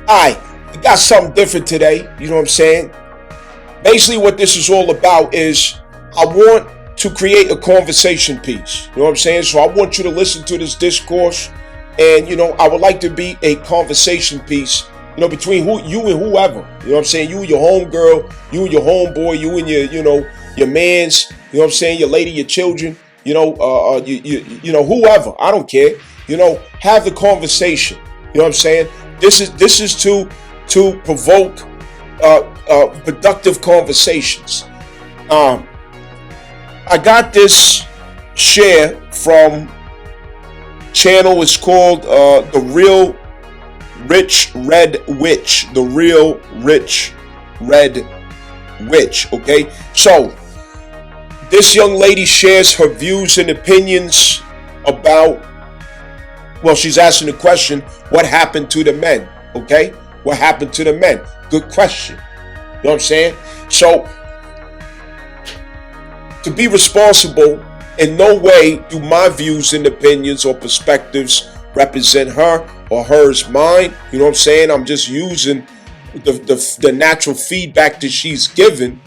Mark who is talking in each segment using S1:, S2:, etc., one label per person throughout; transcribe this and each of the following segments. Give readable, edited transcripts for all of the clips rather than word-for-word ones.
S1: I got something different today. You know what I'm saying? Basically, what this is all about is I want to create a conversation piece. You know what I'm saying? So I want you to listen to this discourse, and I would like to be a conversation piece. Between you and whoever. You know what I'm saying? You and your homegirl, you and your homeboy, you and your man's. You know what I'm saying? Your lady, your children. Whoever. I don't care. Have the conversation. You know what I'm saying? This is to provoke productive conversations. I got this share from channel. It's called The Real Rich Red Witch. The Real Rich Red Witch. Okay, so this young lady shares her views and opinions about, well, she's asking the question, what happened to the men? Okay, what happened to the men? Good question. You know what I'm saying? So, to be responsible, in no way do my views and opinions or perspectives represent her or hers mine. You know what I'm saying? I'm just using the natural feedback that she's given,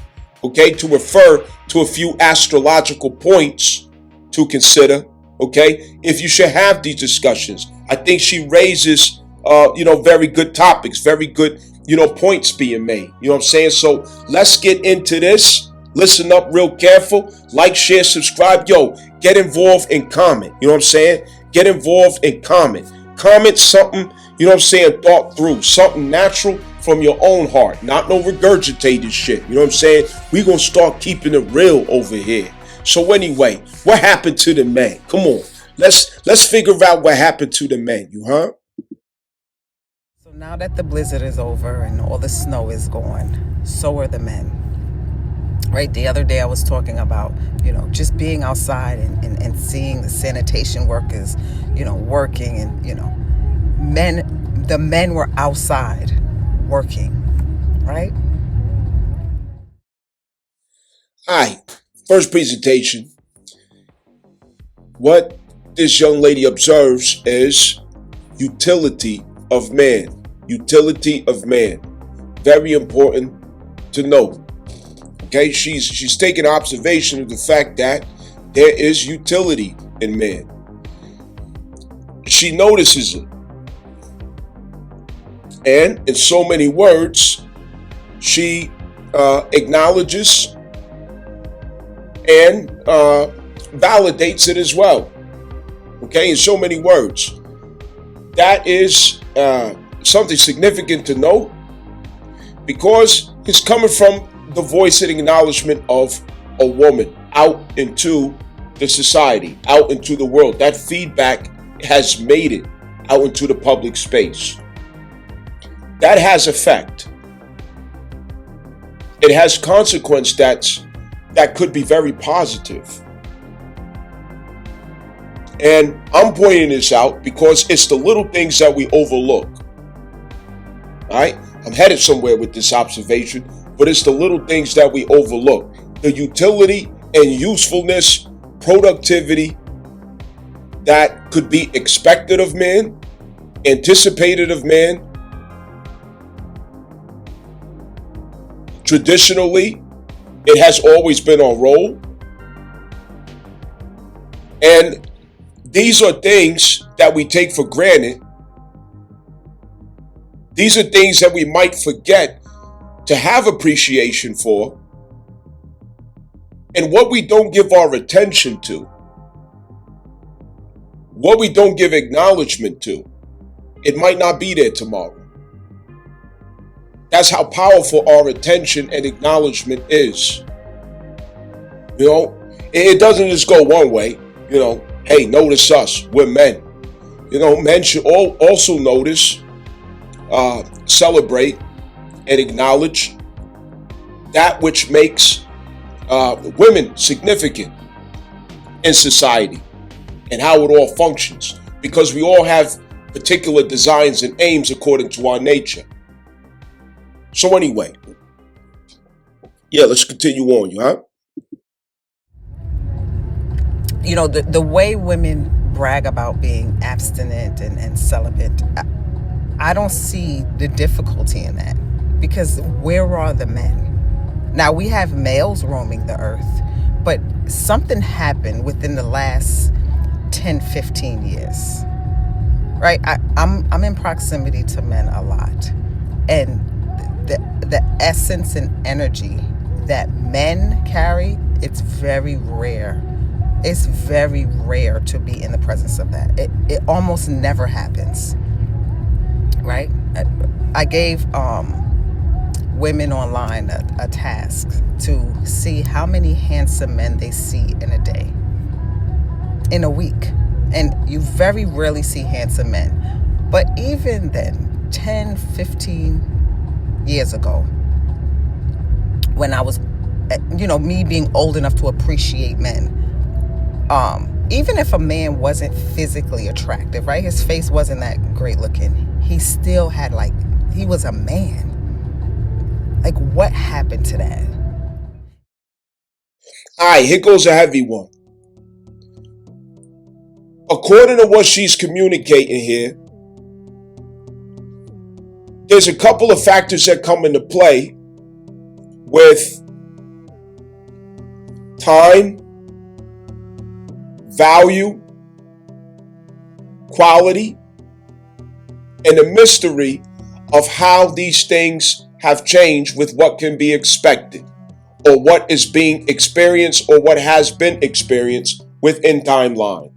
S1: okay, to refer to a few astrological points to consider, okay, if you should have these discussions. I think she raises, very good topics, very good, points being made. You know what I'm saying? So let's get into this. Listen up real careful. Like, share, subscribe. Yo, get involved and comment. You know what I'm saying? Get involved and comment. Comment something, thought through. Something natural from your own heart. Not no regurgitated shit. You know what I'm saying? We gonna start keeping it real over here. So anyway, what happened to the men? Come on. Let's figure out what happened to the men. You heard?
S2: So now that the blizzard is over and all the snow is gone, so are the men. Right, the other day I was talking about, just being outside and seeing the sanitation workers, working, and, the men were outside working, right?
S1: All right, first presentation. What this young lady observes is utility of man. Utility of man. Very important to note. Okay, she's taking observation of the fact that there is utility in man. She notices it. And in so many words, she acknowledges and validates it as well. Okay, in so many words. That is something significant to note, because it's coming from the voice and acknowledgement of a woman out into the society, out into the world. That feedback has made it out into the public space. That has effect. It has consequence that could be very positive. And I'm pointing this out because it's the little things that we overlook. All right? I'm headed somewhere with this observation, but it's the little things that we overlook. The utility and usefulness, productivity that could be expected of men, anticipated of men. Traditionally, it has always been our role. And these are things that we take for granted. These are things that we might forget to have appreciation for, and what we don't give our attention to, what we don't give acknowledgement to, it might not be there tomorrow. That's how powerful our attention and acknowledgement is. It doesn't just go one way. Hey, notice us, we're men. Men should also notice, celebrate, and acknowledge that which makes women significant in society and how it all functions, because we all have particular designs and aims according to our nature. So anyway, let's continue on,
S2: The way women brag about being abstinent and celibate, I don't see the difficulty in that, because where are the men? Now, we have males roaming the earth, but something happened within the last 10, 15 years, right? I'm in proximity to men a lot, and the essence and energy that men carry, it's very rare. It's very rare to be in the presence of that. It almost never happens, right? I gave women online a task to see how many handsome men they see in a day, in a week. And you very rarely see handsome men. But even then, 10, 15 years ago, when I was, me being old enough to appreciate men, even if a man wasn't physically attractive, right? His face wasn't that great looking. He still had, he was a man. Like, what happened to that?
S1: All right, here goes a heavy one. According to what she's communicating here, there's a couple of factors that come into play with time, value, quality, and the mystery of how these things have changed with what can be expected, or what is being experienced, or what has been experienced within timeline.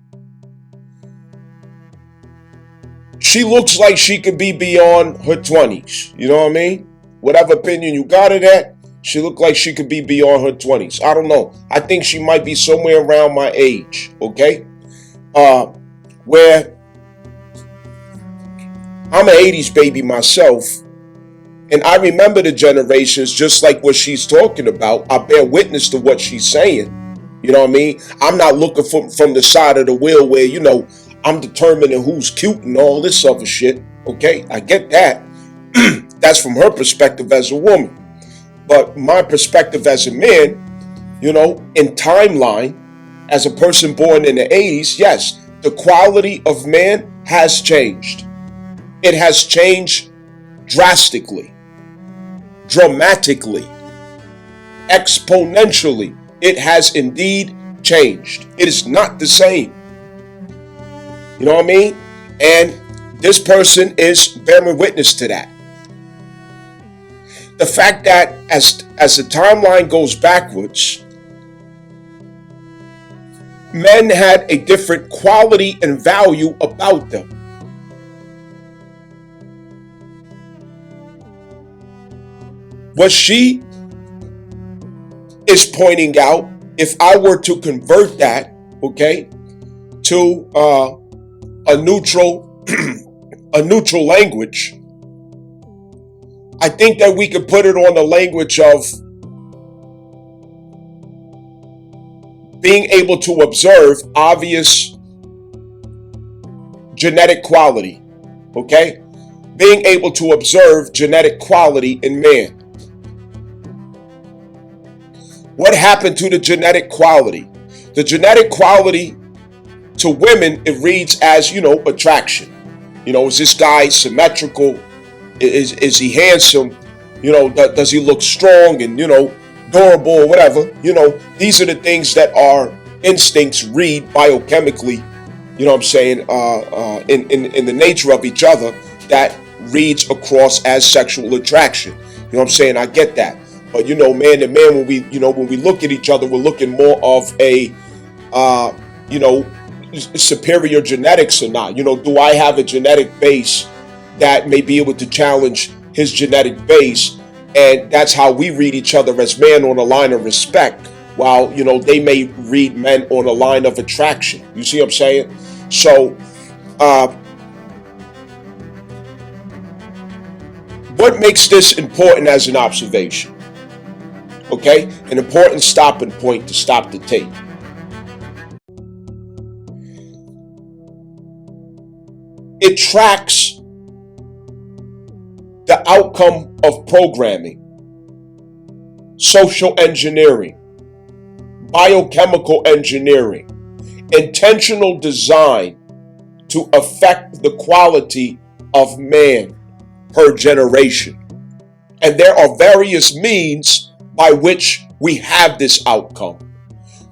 S1: She looks like she could be beyond her 20s. You know what I mean? Whatever opinion you got of that, she looked like she could be beyond her 20s. I don't know. I think she might be somewhere around my age, okay? Where I'm an 80s baby myself, and I remember the generations just like what she's talking about. I bear witness to what she's saying. You know what I mean? I'm not looking from the side of the wheel where, I'm determining who's cute and all this other shit. Okay, I get that. That's from her perspective as a woman. But my perspective as a man, in timeline, as a person born in the 80s, yes, the quality of man has changed. It has changed drastically, dramatically, exponentially. It has indeed changed. It is not the same. You know what I mean? And this person is bearing witness to that. The fact that as the timeline goes backwards, men had a different quality and value about them. What she is pointing out, if I were to convert that, okay, to a neutral language, I think that we could put it on the language of being able to observe obvious genetic quality, okay? Being able to observe genetic quality in man. What happened to the genetic quality? The genetic quality to women, it reads as, attraction. Is this guy symmetrical? Is he handsome? Does he look strong and, durable or whatever? These are the things that our instincts read biochemically, in the nature of each other, that reads across as sexual attraction. I get that. But, man to man, when we look at each other, we're looking more of a, superior genetics or not. Do I have a genetic base that may be able to challenge his genetic base? And that's how we read each other as men, on a line of respect, while, they may read men on a line of attraction. You see what I'm saying? So, what makes this important as an observation? Okay? An important stopping point to stop the tape. It tracks the outcome of programming, social engineering, biochemical engineering, intentional design to affect the quality of man per generation. And there are various means by which we have this outcome,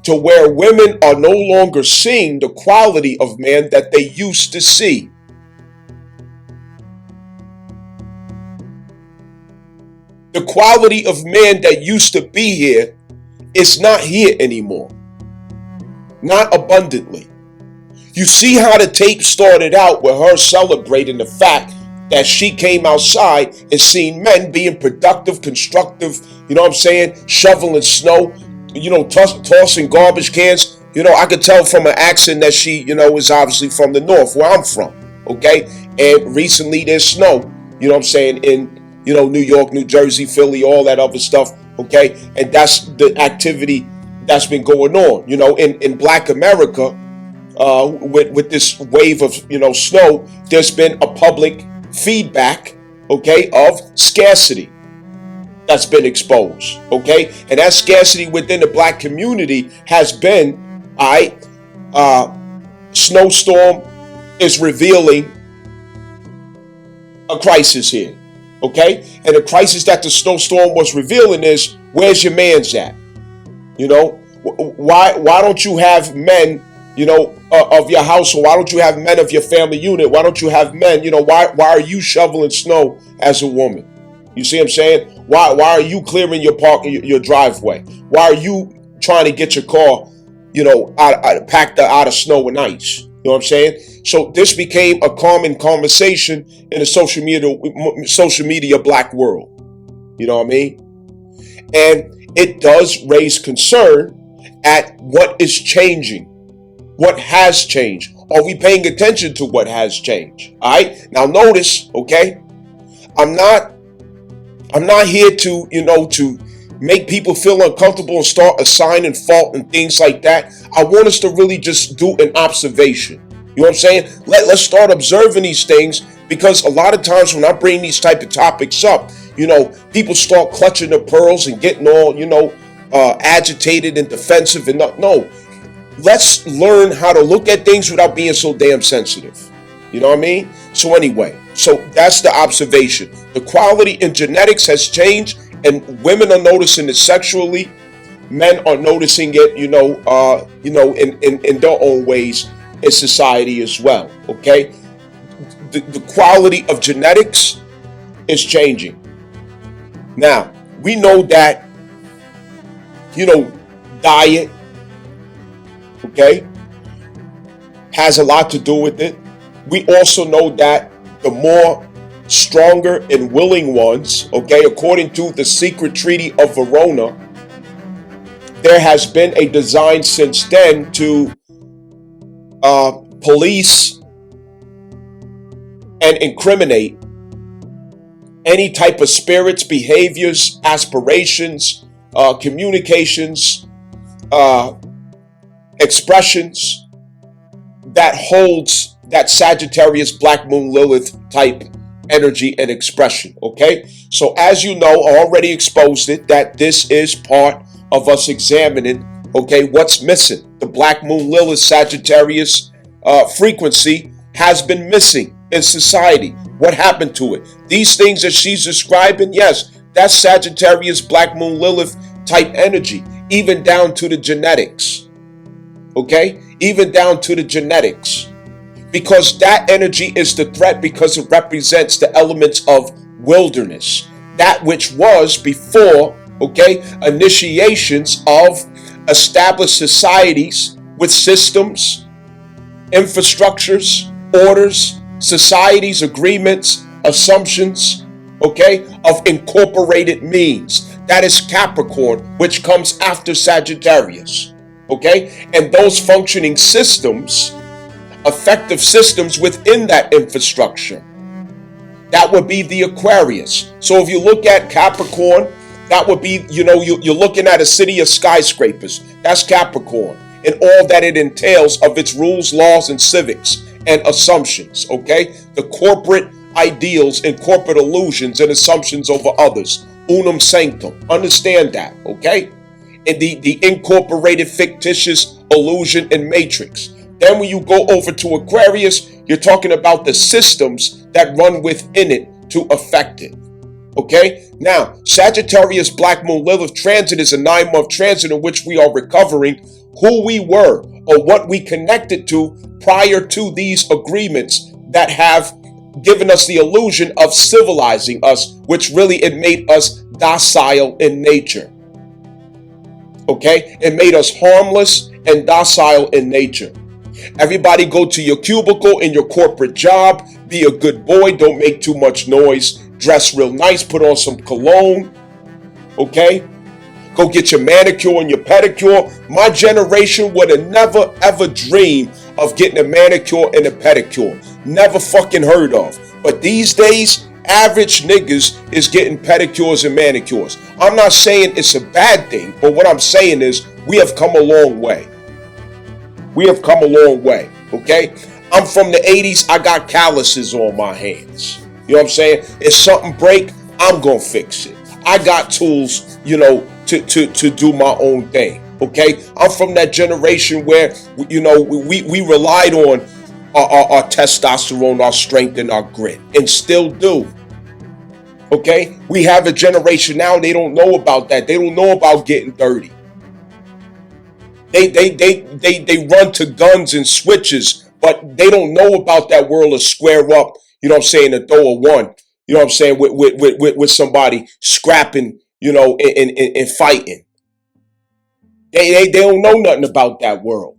S1: to where women are no longer seeing the quality of man that they used to see. The quality of man that used to be here is not here anymore. Not abundantly. You see how the tape started out with her celebrating the fact that she came outside and seen men being productive, constructive, you know what I'm saying, shoveling snow, you know, tossing garbage cans. You know, I could tell from her accent that she, you know, is obviously from the north, where I'm from, okay? And recently there's snow, you know what I'm saying, in, you know, New York, New Jersey, Philly, all that other stuff, okay? And that's the activity that's been going on, you know, in Black America, with this wave of, you know, snow. There's been a public feedback, okay, of scarcity that's been exposed, okay? And that scarcity within the Black community has been, snowstorm is revealing a crisis here, okay? And the crisis that the snowstorm was revealing is, where's your man's at? You know, why don't you have men, you know, of your household? Why don't you have men of your family unit? Why don't you have men, you know, why are you shoveling snow as a woman? You see what I'm saying? Why are you clearing your driveway? Why are you trying to get your car, you know, packed out of snow and ice? You know what I'm saying? So this became a common conversation in the social media Black world. You know what I mean? And it does raise concern at what is changing. What has changed? Are we paying attention to what has changed? All right. Now notice, okay, I'm not here to, you know, to make people feel uncomfortable and start assigning fault and things like that. I want us to really just do an observation. You know what I'm saying? Let's start observing these things, because a lot of times when I bring these type of topics up, you know, people start clutching their pearls and getting all, you know, agitated and defensive and no. Let's learn how to look at things without being so damn sensitive. You know what I mean? So anyway, so that's the observation. The quality in genetics has changed, and women are noticing it sexually. Men are noticing it, you know, in their own ways in society as well. Okay, the quality of genetics is changing. Now we know that, you know, diet, okay, has a lot to do with it. We also know that the more stronger and willing ones, okay, according to the secret treaty of Verona, there has been a design since then to police and incriminate any type of spirits, behaviors, aspirations, communications, expressions that holds that Sagittarius Black Moon Lilith type energy and expression. Okay, so as you know, I already exposed it, that this is part of us examining, okay, what's missing. The Black Moon Lilith Sagittarius frequency has been missing in society. What happened to it? These things that she's describing, yes, that's Sagittarius Black Moon Lilith type energy, even down to the genetics. Okay, even down to the genetics, because that energy is the threat, because it represents the elements of wilderness, that which was before, okay, initiations of established societies with systems, infrastructures, orders, societies, agreements, assumptions, okay, of incorporated means. That is Capricorn, which comes after Sagittarius. Okay, and those functioning systems, effective systems within that infrastructure, that would be the Aquarius. So if you look at Capricorn, that would be, you know, you're looking at a city of skyscrapers. That's Capricorn, and all that it entails of its rules, laws, and civics and assumptions. Okay, the corporate ideals and corporate illusions and assumptions over others. Unum sanctum. Understand that. Okay. And the incorporated fictitious illusion and matrix. Then when you go over to Aquarius, you're talking about the systems that run within it to affect it. Okay? Now, Sagittarius Black Moon Lilith transit is a 9-month transit in which we are recovering who we were or what we connected to prior to these agreements that have given us the illusion of civilizing us, which really it made us docile in nature. Okay? It made us harmless and docile in nature. Everybody go to your cubicle in your corporate job, be a good boy, don't make too much noise, dress real nice, put on some cologne, okay? Go get your manicure and your pedicure. My generation would have never ever dreamed of getting a manicure and a pedicure. Never fucking heard of. But these days, average niggas is getting pedicures and manicures. I'm not saying it's a bad thing, but what I'm saying is we have come a long way. We have come a long way, okay? I'm from the 80s. I got calluses on my hands. You know what I'm saying? If something break, I'm going to fix it. I got tools, you know, to do my own thing, okay? I'm from that generation where, you know, we relied on our testosterone, our strength, and our grit, and still do, okay? We have a generation now, they don't know about that. They don't know about getting dirty. They run to guns and switches, but they don't know about that world of square up, you know what I'm saying, to throw a one, you know what I'm saying, with somebody scrapping, you know, and fighting. They don't know nothing about that world.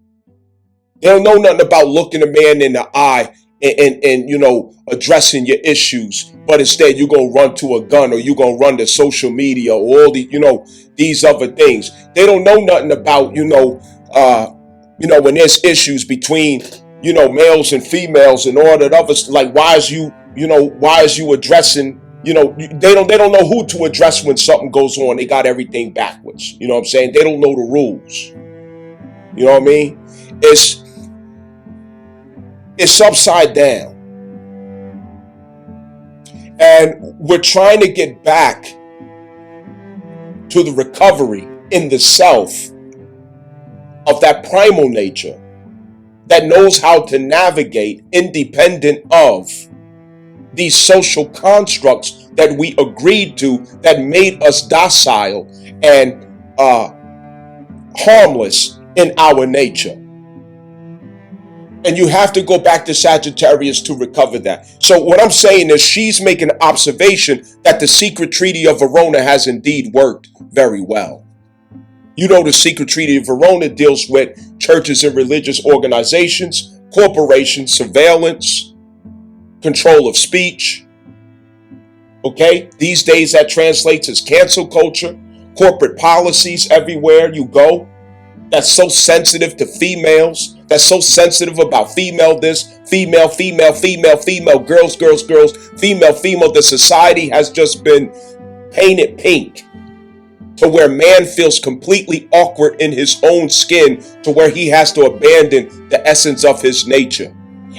S1: They don't know nothing about looking a man in the eye and you know, addressing your issues, but instead you're gonna run to a gun, or you're gonna run to social media, or all the, you know, these other things. They don't know nothing about, you know, when there's issues between, you know, males and females and all that other, like why is you addressing, you know, they don't know who to address when something goes on. They got everything backwards. You know what I'm saying? They don't know the rules. You know what I mean? It's upside down. And we're trying to get back to the recovery in the self of that primal nature that knows how to navigate independent of these social constructs that we agreed to that made us docile and harmless in our nature. And you have to go back to Sagittarius to recover that. So what I'm saying is she's making an observation that the secret treaty of Verona has indeed worked very well. You know, the secret treaty of Verona deals with churches and religious organizations, corporations, surveillance, control of speech. Okay? These days that translates as cancel culture, corporate policies everywhere you go. That's so sensitive to females. That's so sensitive about female this, female, girls. Female. The society has just been painted pink to where man feels completely awkward in his own skin, to where he has to abandon the essence of his nature.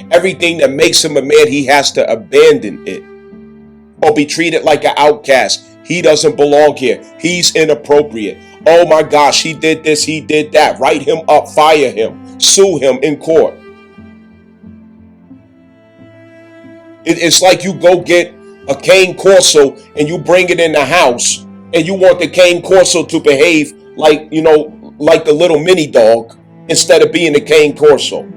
S1: Everything that makes him a man, he has to abandon it or be treated like an outcast. He doesn't belong here. He's inappropriate. Oh my gosh, he did this, he did that. Write him up, fire him, sue him in court. It's like you go get a cane corso and you bring it in the house and you want the cane corso to behave like, you know, like the little mini dog instead of being the cane corso.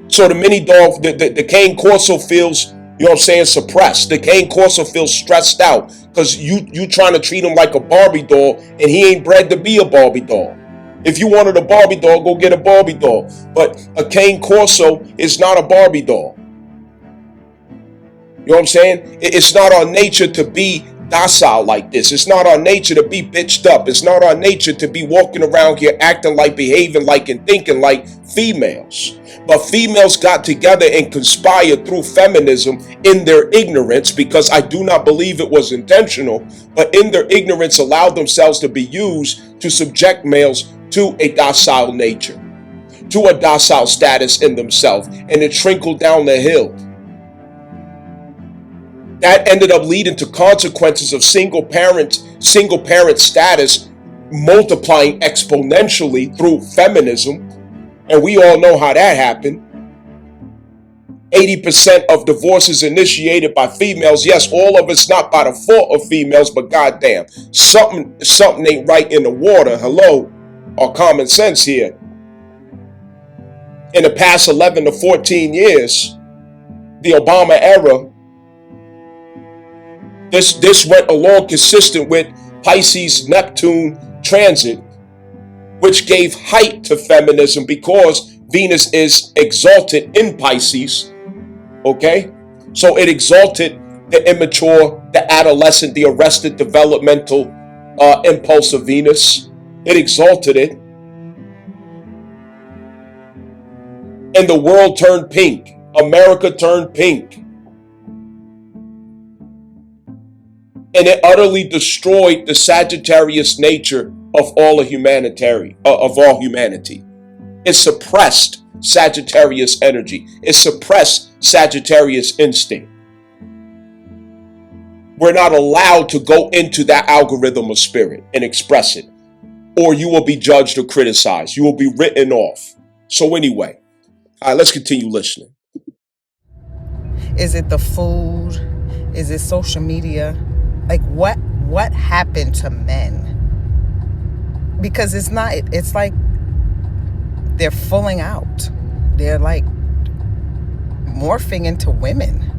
S1: So the mini dog, the cane corso feels, you know what I'm saying, suppressed. The cane corso feels stressed out because you trying to treat him like a Barbie doll and he ain't bred to be a Barbie doll. If you wanted a Barbie doll, go get a Barbie doll. But a cane corso is not a Barbie doll. You know what I'm saying? It's not our nature to be docile like this. It's not our nature to be bitched up. It's not our nature to be walking around here acting like, behaving like, and thinking like females. But females got together and conspired through feminism in their ignorance, because I do not believe it was intentional, but in their ignorance allowed themselves to be used to subject males to a docile nature, to a docile status in themselves, and it trickled down the hill. That ended up leading to consequences of single parent status multiplying exponentially through feminism. And we all know how that happened. 80% of divorces initiated by females. Yes, all of it's not by the fault of females, but goddamn, something ain't right in the water. Hello, or common sense here. In the past 11 to 14 years, the Obama era, this went along consistent with Pisces Neptune transit, which gave height to feminism because Venus is exalted in Pisces. Okay, so it exalted the immature, the adolescent, the arrested developmental impulse of Venus. It exalted it. And the world turned pink. America turned pink. And it utterly destroyed the Sagittarius nature of all humanity. It suppressed Sagittarius energy. It suppressed Sagittarius instinct. We're not allowed to go into that algorithm of spirit and express it, or you will be judged or criticized. You will be written off. So anyway, all right, let's continue listening.
S2: Is it the food? Is it social media? Like what happened to men? Because it's like they're fulling out. They're like morphing into women.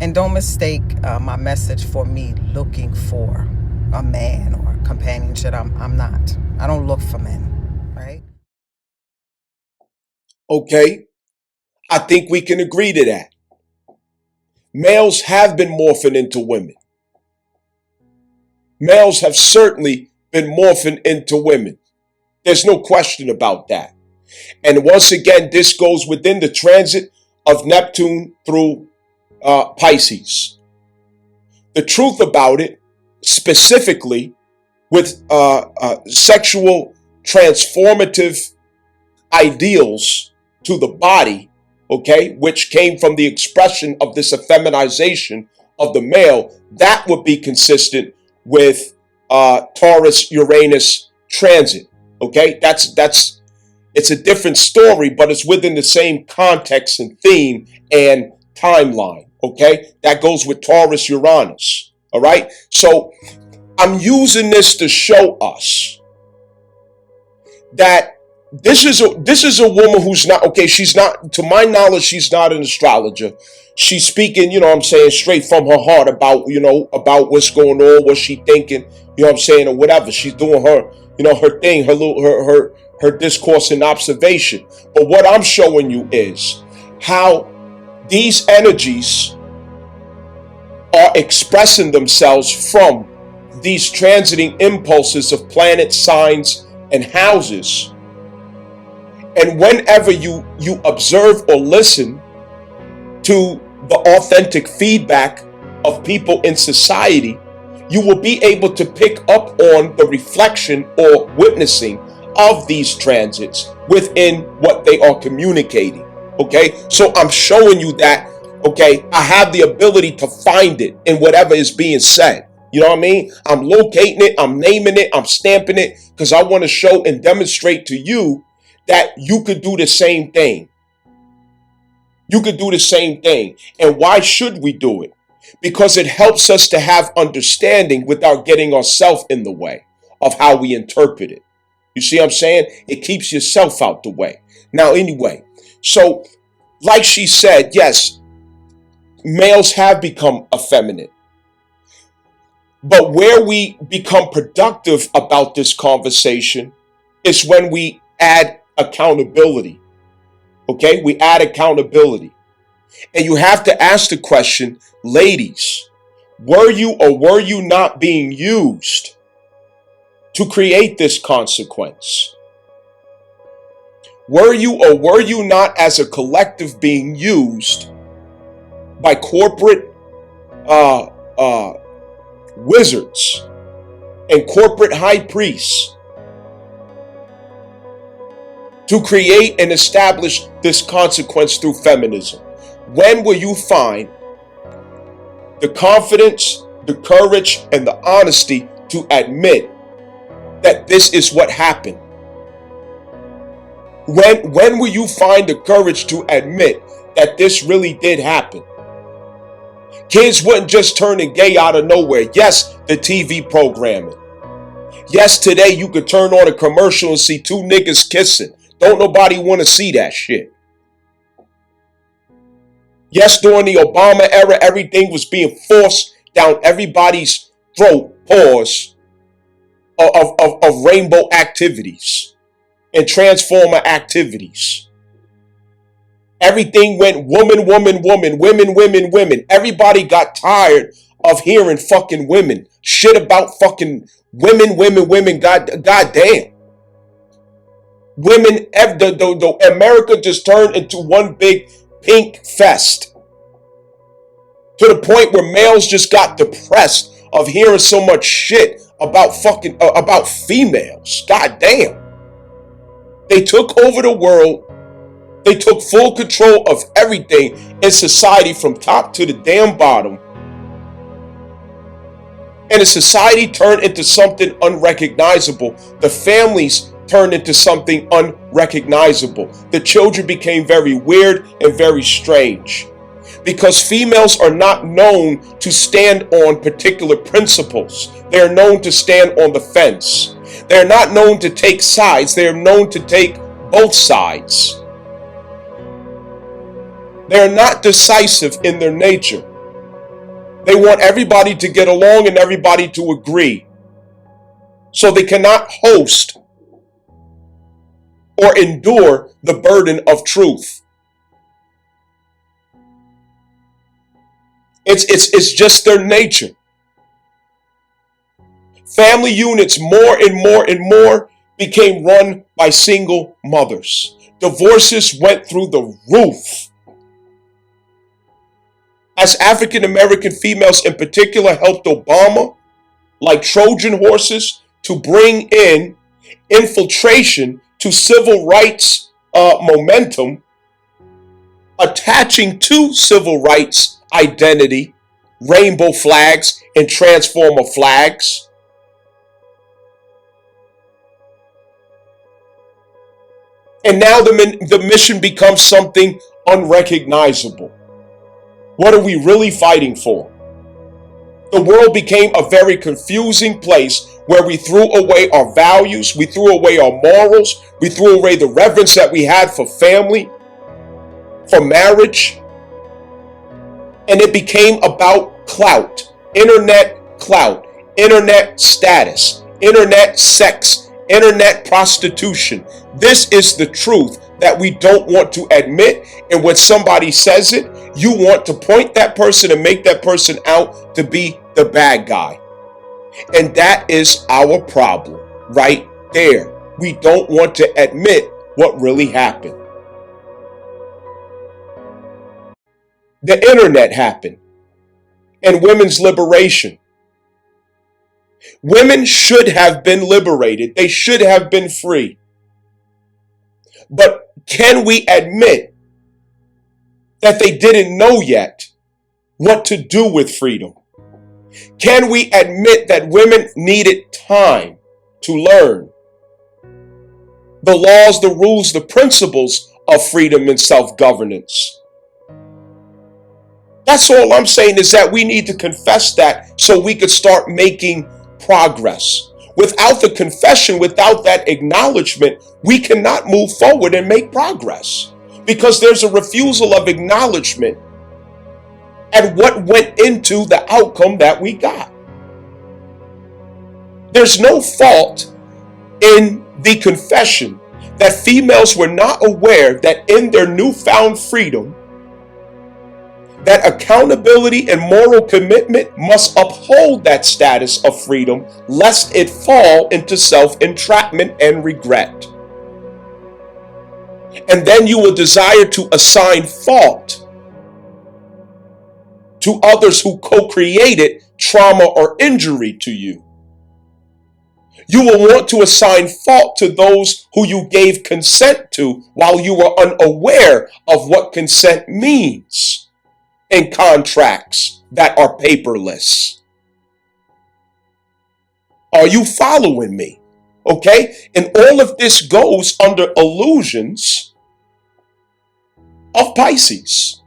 S2: And don't mistake my message for me looking for a man or companionship. I'm not. I don't look for men, right?
S1: Okay, I think we can agree to that. Males have been morphing into women. Males have certainly been morphing into women. There's no question about that. And once again, this goes within the transit of Neptune through Pisces. The truth about it, specifically with sexual transformative ideals to the body, okay, which came from the expression of this effeminization of the male, that would be consistent with Taurus-Uranus transit, okay? It's a different story, but it's within the same context and theme and timeline, okay? That goes with Taurus-Uranus, all right? So I'm using this to show us that this is a woman who's not, okay, she's not, to my knowledge, she's not an astrologer. She's speaking, you know what I'm saying, straight from her heart about, you know, about what's going on, what she thinking, you know what I'm saying, or whatever. She's doing her, you know, her thing, her discourse and observation. But what I'm showing you is how these energies are expressing themselves from these transiting impulses of planets, signs, and houses. And whenever you observe or listen to the authentic feedback of people in society, you will be able to pick up on the reflection or witnessing of these transits within what they are communicating. Okay, so I'm showing you that, okay, I have the ability to find it in whatever is being said. You know what I mean? I'm locating it, I'm naming it, I'm stamping it, because I want to show and demonstrate to you that you could do the same thing. You could do the same thing. And why should we do it? Because it helps us to have understanding without getting ourselves in the way of how we interpret it. You see what I'm saying? It keeps yourself out the way. Now, anyway, so like she said, yes, males have become effeminate. But where we become productive about this conversation is when we add accountability. Okay, we add accountability. And you have to ask the question, ladies, were you or were you not being used to create this consequence? Were you or were you not as a collective being used by corporate wizards and corporate high priests to create and establish this consequence through feminism? When will you find the confidence, the courage, and the honesty to admit that this is what happened? When will you find the courage to admit that this really did happen? Kids wasn't just turning gay out of nowhere. Yes, the TV programming. Yes, today you could turn on a commercial and see two niggas kissing. Don't nobody want to see that shit. Yes, during the Obama era, everything was being forced down everybody's throat, pause, of rainbow activities and transformer activities. Everything went woman, woman, woman, women, women, women. Everybody got tired of hearing fucking women. Shit about fucking women, women, women. Goddamn. Women, America just turned into one big pink fest. To the point where males just got depressed of hearing so much shit about about females. Goddamn. They took over the world. They took full control of everything in society from top to the damn bottom. And the society turned into something unrecognizable. The families turned into something unrecognizable. The children became very weird and very strange. Because females are not known to stand on particular principles. They're known to stand on the fence. They're not known to take sides. They're known to take both sides. They're not decisive in their nature. They want everybody to get along and everybody to agree. So they cannot host or endure the burden of truth. It's just their nature. Family units more and more and more became run by single mothers. Divorces went through the roof. As African American females in particular helped Obama, like Trojan horses, to bring in infiltration to civil rights momentum, attaching to civil rights identity, rainbow flags and transformer flags. And now the mission becomes something unrecognizable. What are we really fighting for? The world became a very confusing place where we threw away our values, we threw away our morals, we threw away the reverence that we had for family, for marriage, and it became about clout, internet status, internet sex, internet prostitution. This is the truth that we don't want to admit, and when somebody says it, you want to point that person and make that person out to be the bad guy. And that is our problem right there. We don't want to admit what really happened. The internet happened, and women's liberation. Women should have been liberated. They should have been free. But can we admit that they didn't know yet what to do with freedom? Can we admit that women needed time to learn the laws, the rules, the principles of freedom and self-governance? That's all I'm saying, is that we need to confess that so we could start making progress. Without the confession, without that acknowledgement, we cannot move forward and make progress, because there's a refusal of acknowledgement at what went into the outcome that we got. There's no fault in the confession that females were not aware that in their newfound freedom, that accountability and moral commitment must uphold that status of freedom, lest it fall into self-entrapment and regret. And then you will desire to assign fault to others who co-created trauma or injury to you. You will want to assign fault to those who you gave consent to while you were unaware of what consent means in contracts that are paperless. Are you following me? Okay? And all of this goes under illusions of Pisces.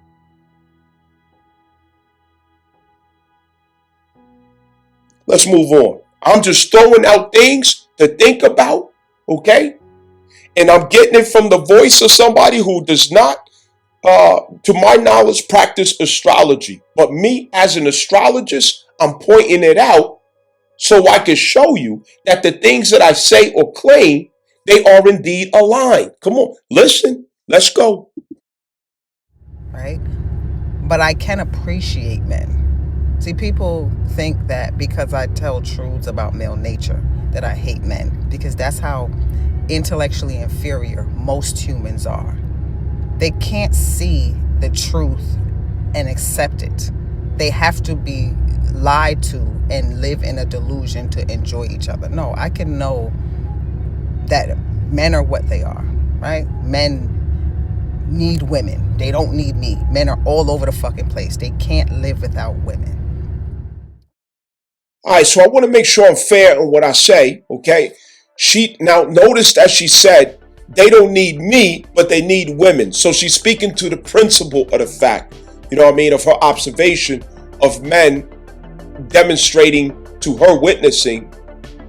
S1: Let's move on. I'm just throwing out things to think about, okay? And I'm getting it from the voice of somebody who does not, to my knowledge, practice astrology. But me, as an astrologist, I'm pointing it out so I can show you that the things that I say or claim, they are indeed aligned. Come on, listen, let's go.
S2: Right? But I can appreciate men. See, people think that because I tell truths about male nature that I hate men, because that's how intellectually inferior most humans are. They can't see the truth and accept it. They have to be lied to and live in a delusion to enjoy each other. No, I can know that men are what they are, right? Men need women. They don't need me. Men are all over the fucking place. They can't live without women.
S1: All right, so I want to make sure I'm fair on what I say, okay? She now notice that she said they don't need me, but they need women. So she's speaking to the principle of the fact, you know what I mean, of her observation of men demonstrating to her witnessing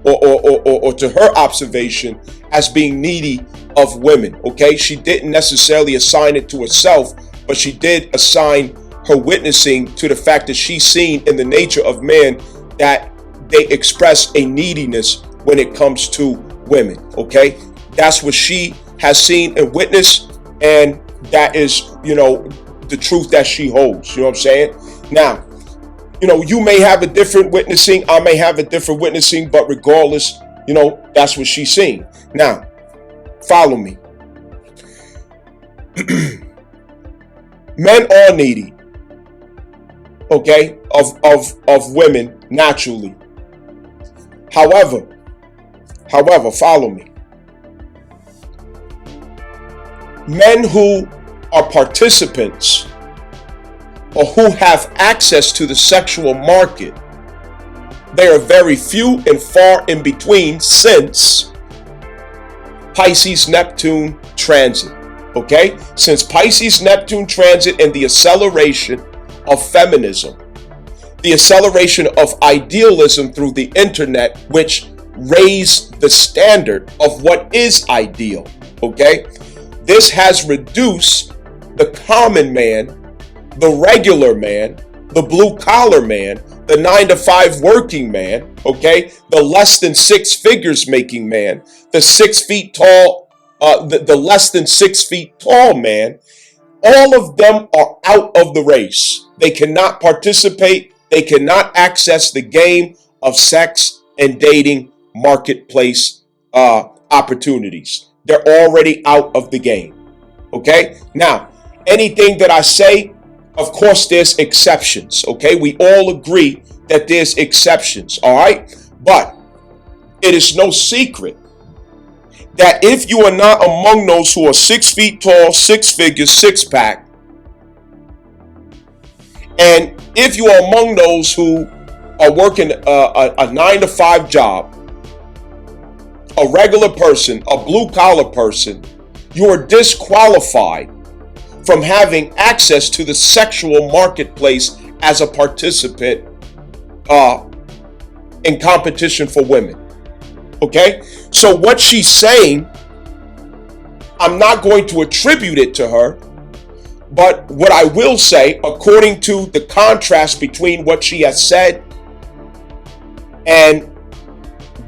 S1: or to her observation as being needy of women, okay? She didn't necessarily assign it to herself, but she did assign her witnessing to the fact that she's seen in the nature of men that they express a neediness when it comes to women, okay? That's what she has seen and witnessed, and that is, you know, the truth that she holds, you know what I'm saying? Now, you know, you may have a different witnessing, I may have a different witnessing, but regardless, you know, that's what she's seen. Now, follow me. Men are needy, okay, of women naturally. However, follow me. Men who are participants or who have access to the sexual market, they are very few and far in between since Pisces Neptune transit, okay? Since Pisces Neptune transit and the acceleration of feminism, the acceleration of idealism through the internet, which raised the standard of what is ideal, okay? This has reduced the common man, the regular man, the blue collar man, the 9-to-5 working man, okay? The less than 6 figures making man, the 6 feet tall, the less than 6 feet tall man. All of them are out of the race. They cannot participate. They cannot access the game of sex and dating marketplace opportunities. They're already out of the game. Okay? Now, anything that I say, of course, there's exceptions. Okay? We all agree that there's exceptions. All right? But it is no secret that if you are not among those who are 6 feet tall, 6 figures, 6-pack, and if you are among those who are working a 9-to-5 job, a regular person, a blue-collar person, you are disqualified from having access to the sexual marketplace as a participant in competition for women. Okay? So what she's saying, I'm not going to attribute it to her, but what I will say, according to the contrast between what she has said and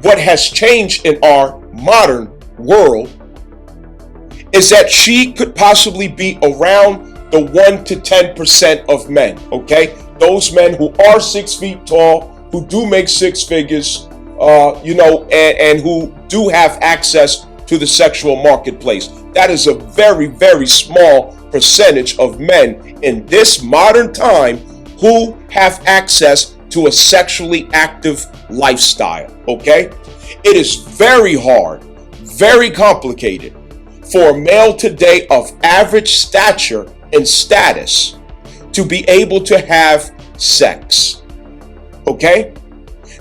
S1: what has changed in our modern world, is that she could possibly be around the 1 to 10% of men, okay? Those men who are 6 feet tall, who do make 6 figures, and who do have access to the sexual marketplace. That is a very, very small percentage of men in this modern time who have access to a sexually active lifestyle, okay? It is very hard, very complicated for a male today of average stature and status to be able to have sex, okay?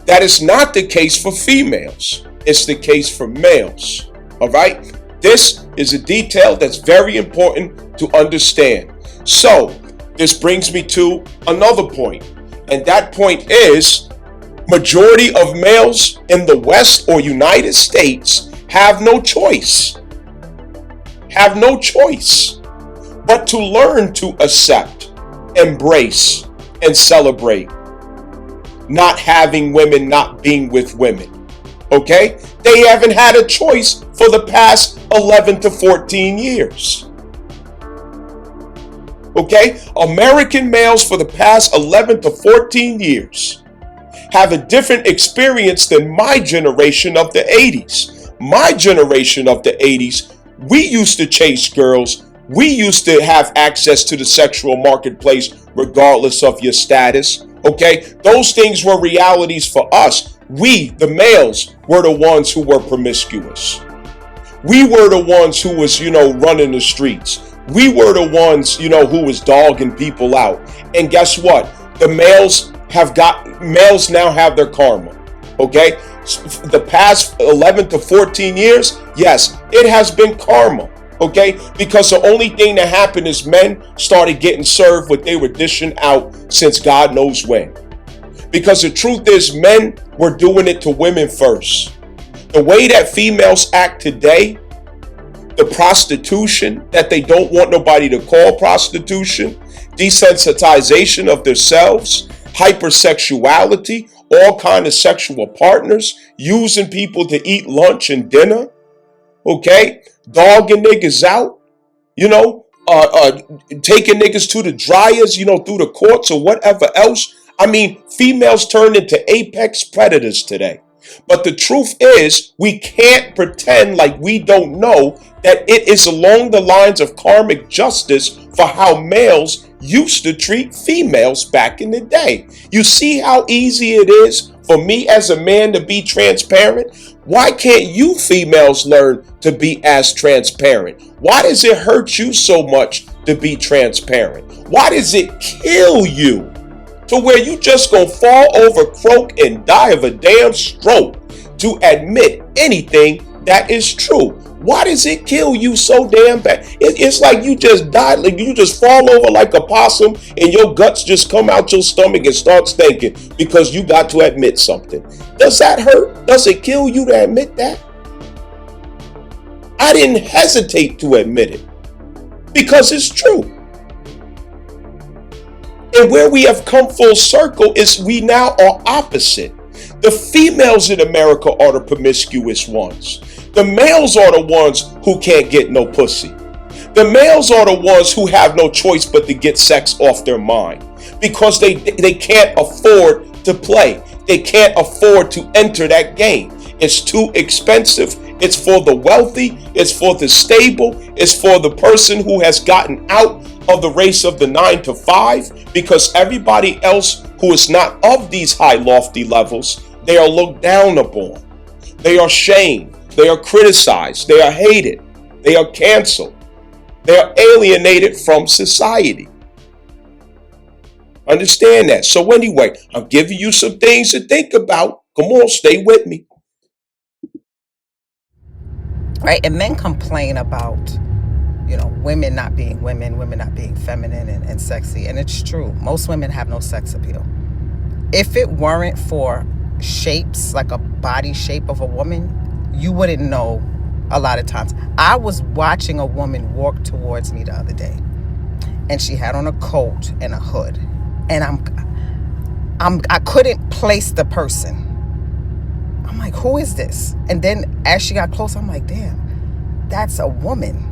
S1: That is not the case for females. It's the case for males. All right? This is a detail that's very important to understand. So, this brings me to another point. And that point is, majority of males in the West or United States have no choice. Have no choice but to learn to accept, embrace, and celebrate not having women, not being with women. Okay? They haven't had a choice for the past 11 to 14 years. Okay? American males for the past 11 to 14 years have a different experience than my generation of the 80s. My generation of the 80s, we used to chase girls. We used to have access to the sexual marketplace regardless of your status. Okay? Those things were realities for us. We, the males, were the ones who were promiscuous. We were the ones who was, running the streets. We were the ones, who was dogging people out. And guess what? The males now have their karma. Okay? The past 11 to 14 years, yes, it has been karma. Okay? Because the only thing that happened is men started getting served what they were dishing out since God knows when. Because the truth is, men were doing it to women first. The way that females act today, the prostitution that they don't want nobody to call prostitution, desensitization of themselves, hypersexuality, all kind of sexual partners, using people to eat lunch and dinner, okay, dogging niggas out, taking niggas to the dryers, through the courts or whatever else. I mean, females turned into apex predators today. But the truth is, we can't pretend like we don't know that it is along the lines of karmic justice for how males used to treat females back in the day. You see how easy it is for me as a man to be transparent? Why can't you females learn to be as transparent? Why does it hurt you so much to be transparent? Why does it kill you to where you just gonna fall over, croak, and die of a damn stroke to admit anything that is true? Why does it kill you so damn bad? It's like you just died, like you just fall over like a possum and your guts just come out your stomach and start stinking because you got to admit something. Does that hurt? Does it kill you to admit that? I didn't hesitate to admit it because it's true. And where we have come full circle is we now are opposite. The females in America are the promiscuous ones. The males are the ones who can't get no pussy. The males are the ones who have no choice but to get sex off their mind because they can't afford to play. They can't afford to enter that game. It's too expensive. It's for the wealthy. It's for the stable. It's for the person who has gotten out of the race of the 9 to 5, because everybody else who is not of these high lofty levels, they are looked down upon. They are shamed. They are criticized. They are hated. They are canceled. They are alienated from society. Understand that. So anyway, I'm giving you some things to think about. Come on, stay with me.
S2: Right? And men complain about, women not being women not being feminine and sexy. And it's true. Most women have no sex appeal. If it weren't for shapes, like a body shape of a woman, you wouldn't know a lot of times. I was watching a woman walk towards me the other day, and she had on a coat and a hood. And I couldn't place the person. I'm like, who is this? And then as she got close, I'm like, damn, that's a woman.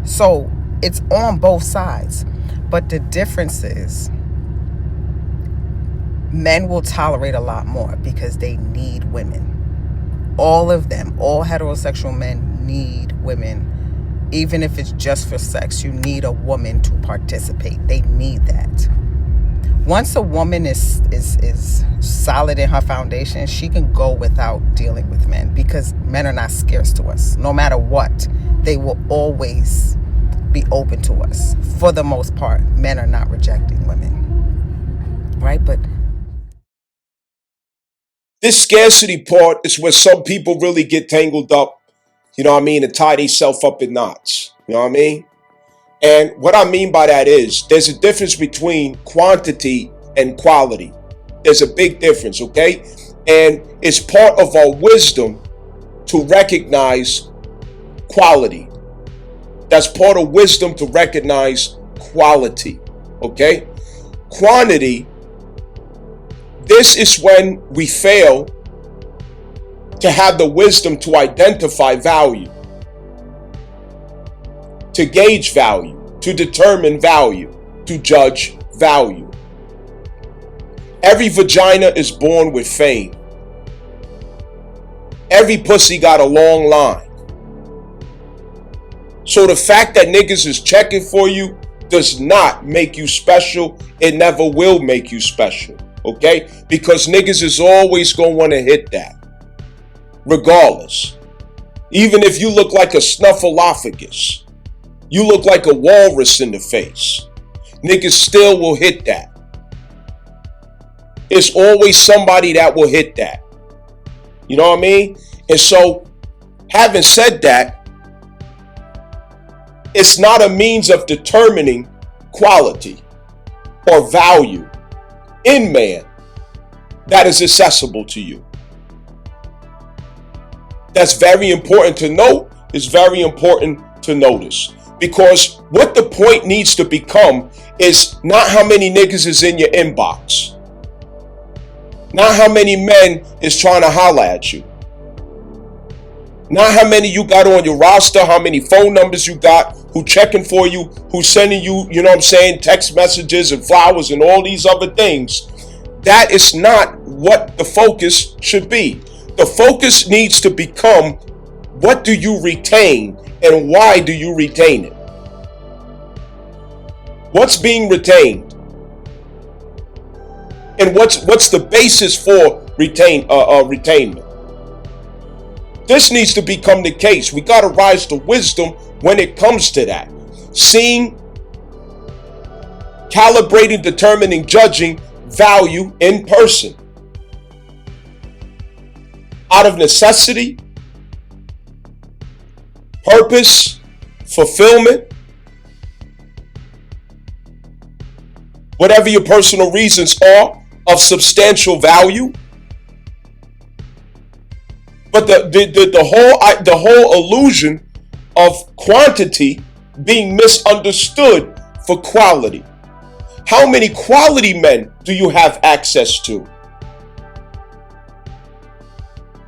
S2: So it's on both sides. But the difference is men will tolerate a lot more because they need women. All of them, all heterosexual men need women. Even if it's just for sex, you need a woman to participate. They need that. Once a woman is solid in her foundation, she can go without dealing with men because men are not scarce to us. No matter what, they will always be open to us. For the most part, men are not rejecting women. Right? But
S1: This scarcity part is where some people really get tangled up, you know what I mean, and tie themselves up in knots. You know what I mean? And what I mean by that is there's a difference between quantity and quality. There's a big difference, okay? And it's part of our wisdom to recognize quality. That's part of wisdom to recognize quality, okay? Quantity, this is when we fail to have the wisdom to identify value, to gauge value, to determine value, to judge value. Every vagina is born with fame. Every pussy got a long line. So the fact that niggas is checking for you does not make you special. It never will make you special, okay? Because niggas is always gonna wanna hit that, regardless. Even if you look like a snuffleupagus, you look like a walrus in the face, niggas still will hit that. It's always somebody that will hit that. You know what I mean? And so, having said that, it's not a means of determining quality or value in man that is accessible to you. That's very important to know. It's very important to notice. Because what the point needs to become is not how many niggas is in your inbox. Not how many men is trying to holler at you. Not how many you got on your roster, how many phone numbers you got, who checking for you, who's sending you, you know what I'm saying, text messages and flowers and all these other things. That is not what the focus should be. The focus needs to become, what do you retain and why do you retain it? What's being retained? And what's the basis for retainment? This needs to become the case. We got to rise to wisdom when it comes to that. Seeing, calibrating, determining, judging value in person. Out of necessity, purpose, fulfillment, whatever your personal reasons are of substantial value. But the whole illusion of quantity being misunderstood for quality. How many quality men do you have access to?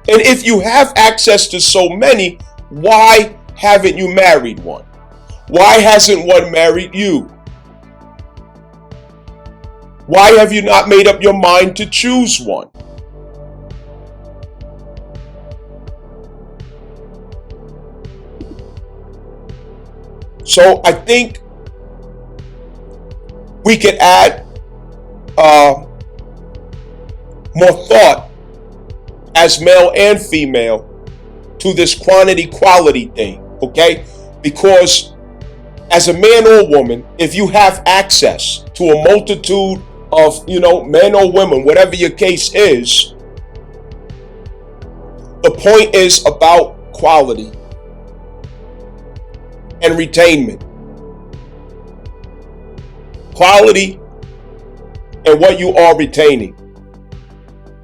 S1: And if you have access to so many, why haven't you married one? Why hasn't one married you? Why have you not made up your mind to choose one? So I think we could add more thought as male and female to this quantity quality thing, okay? Because as a man or woman, if you have access to a multitude of, men or women, whatever your case is, the point is about quality and retainment. Quality and what you are retaining.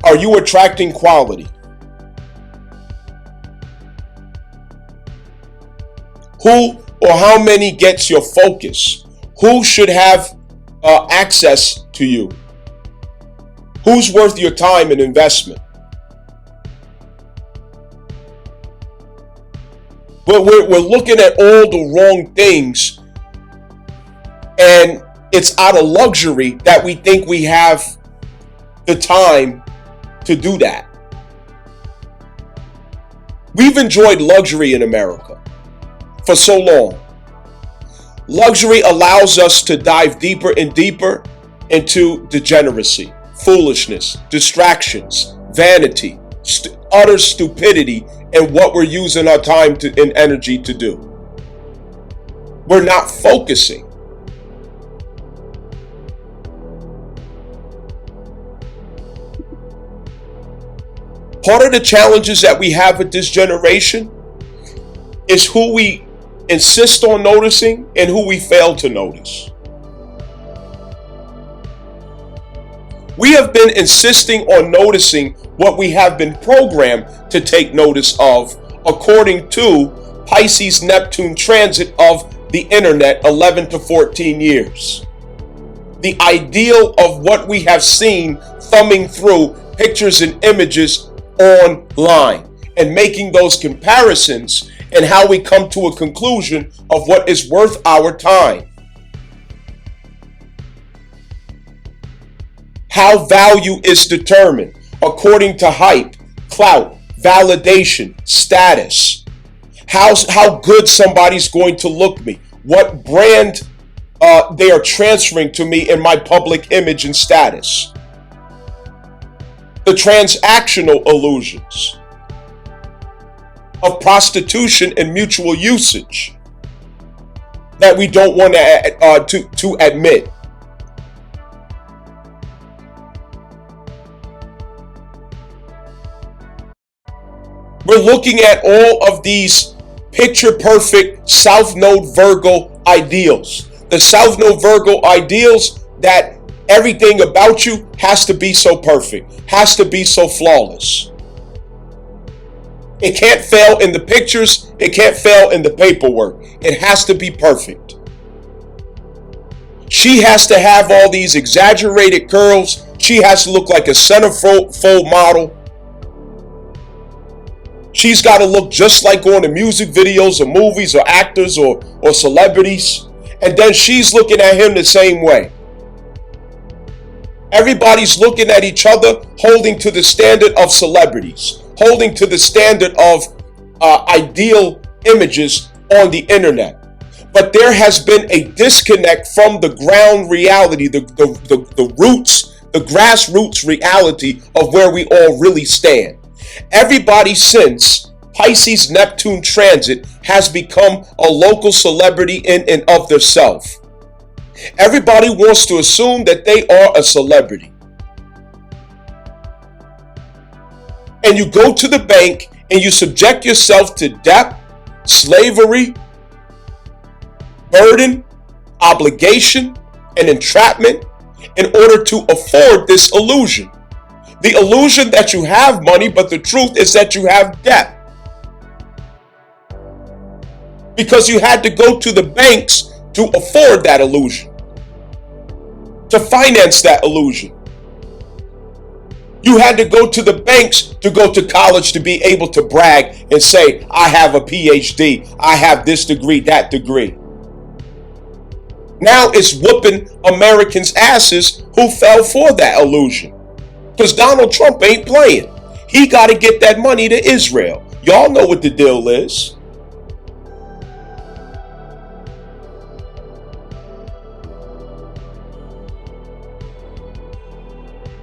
S1: Are you attracting quality? Who or how many gets your focus? Who should have access to you? Who's worth your time and investment? But we're looking at all the wrong things, and it's out of luxury that we think we have the time to do that. We've enjoyed luxury in America for so long. Luxury allows us to dive deeper and deeper into degeneracy, foolishness, distractions, vanity, utter stupidity, and what we're using our time and energy to do. We're not focusing. Part of the challenges that we have with this generation is who we insist on noticing and who we fail to notice. We have been insisting on noticing what we have been programmed to take notice of, according to Pisces Neptune transit of the internet, 11 to 14 years. The ideal of what we have seen thumbing through pictures and images online and making those comparisons, and how we come to a conclusion of what is worth our time. How value is determined according to hype, clout, validation, status. How good somebody's going to look me. What brand they are transferring to me in my public image and status. The transactional illusions of prostitution and mutual usage that we don't want to admit. We're looking at all of these picture-perfect South Node Virgo ideals. The South Node Virgo ideals that everything about you has to be so perfect, has to be so flawless. It can't fail in the pictures. It can't fail in the paperwork. It has to be perfect. She has to have all these exaggerated curls. She has to look like a centerfold model. She's got to look just like on the music videos or movies or actors or celebrities. And then she's looking at him the same way. Everybody's looking at each other, holding to the standard of celebrities, holding to the standard of ideal images on the internet. But there has been a disconnect from the ground reality, the roots, the grassroots reality of where we all really stand. Everybody since Pisces Neptune transit has become a local celebrity in and of themselves. Everybody wants to assume that they are a celebrity. And you go to the bank and you subject yourself to debt, slavery, burden, obligation, and entrapment in order to afford this illusion. The illusion that you have money, but the truth is that you have debt. Because you had to go to the banks to afford that illusion, to finance that illusion. You had to go to the banks to go to college to be able to brag and say, I have a PhD, I have this degree, that degree. Now it's whooping Americans' asses who fell for that illusion. Because Donald Trump ain't playing. He got to get that money to Israel. Y'all know what the deal is.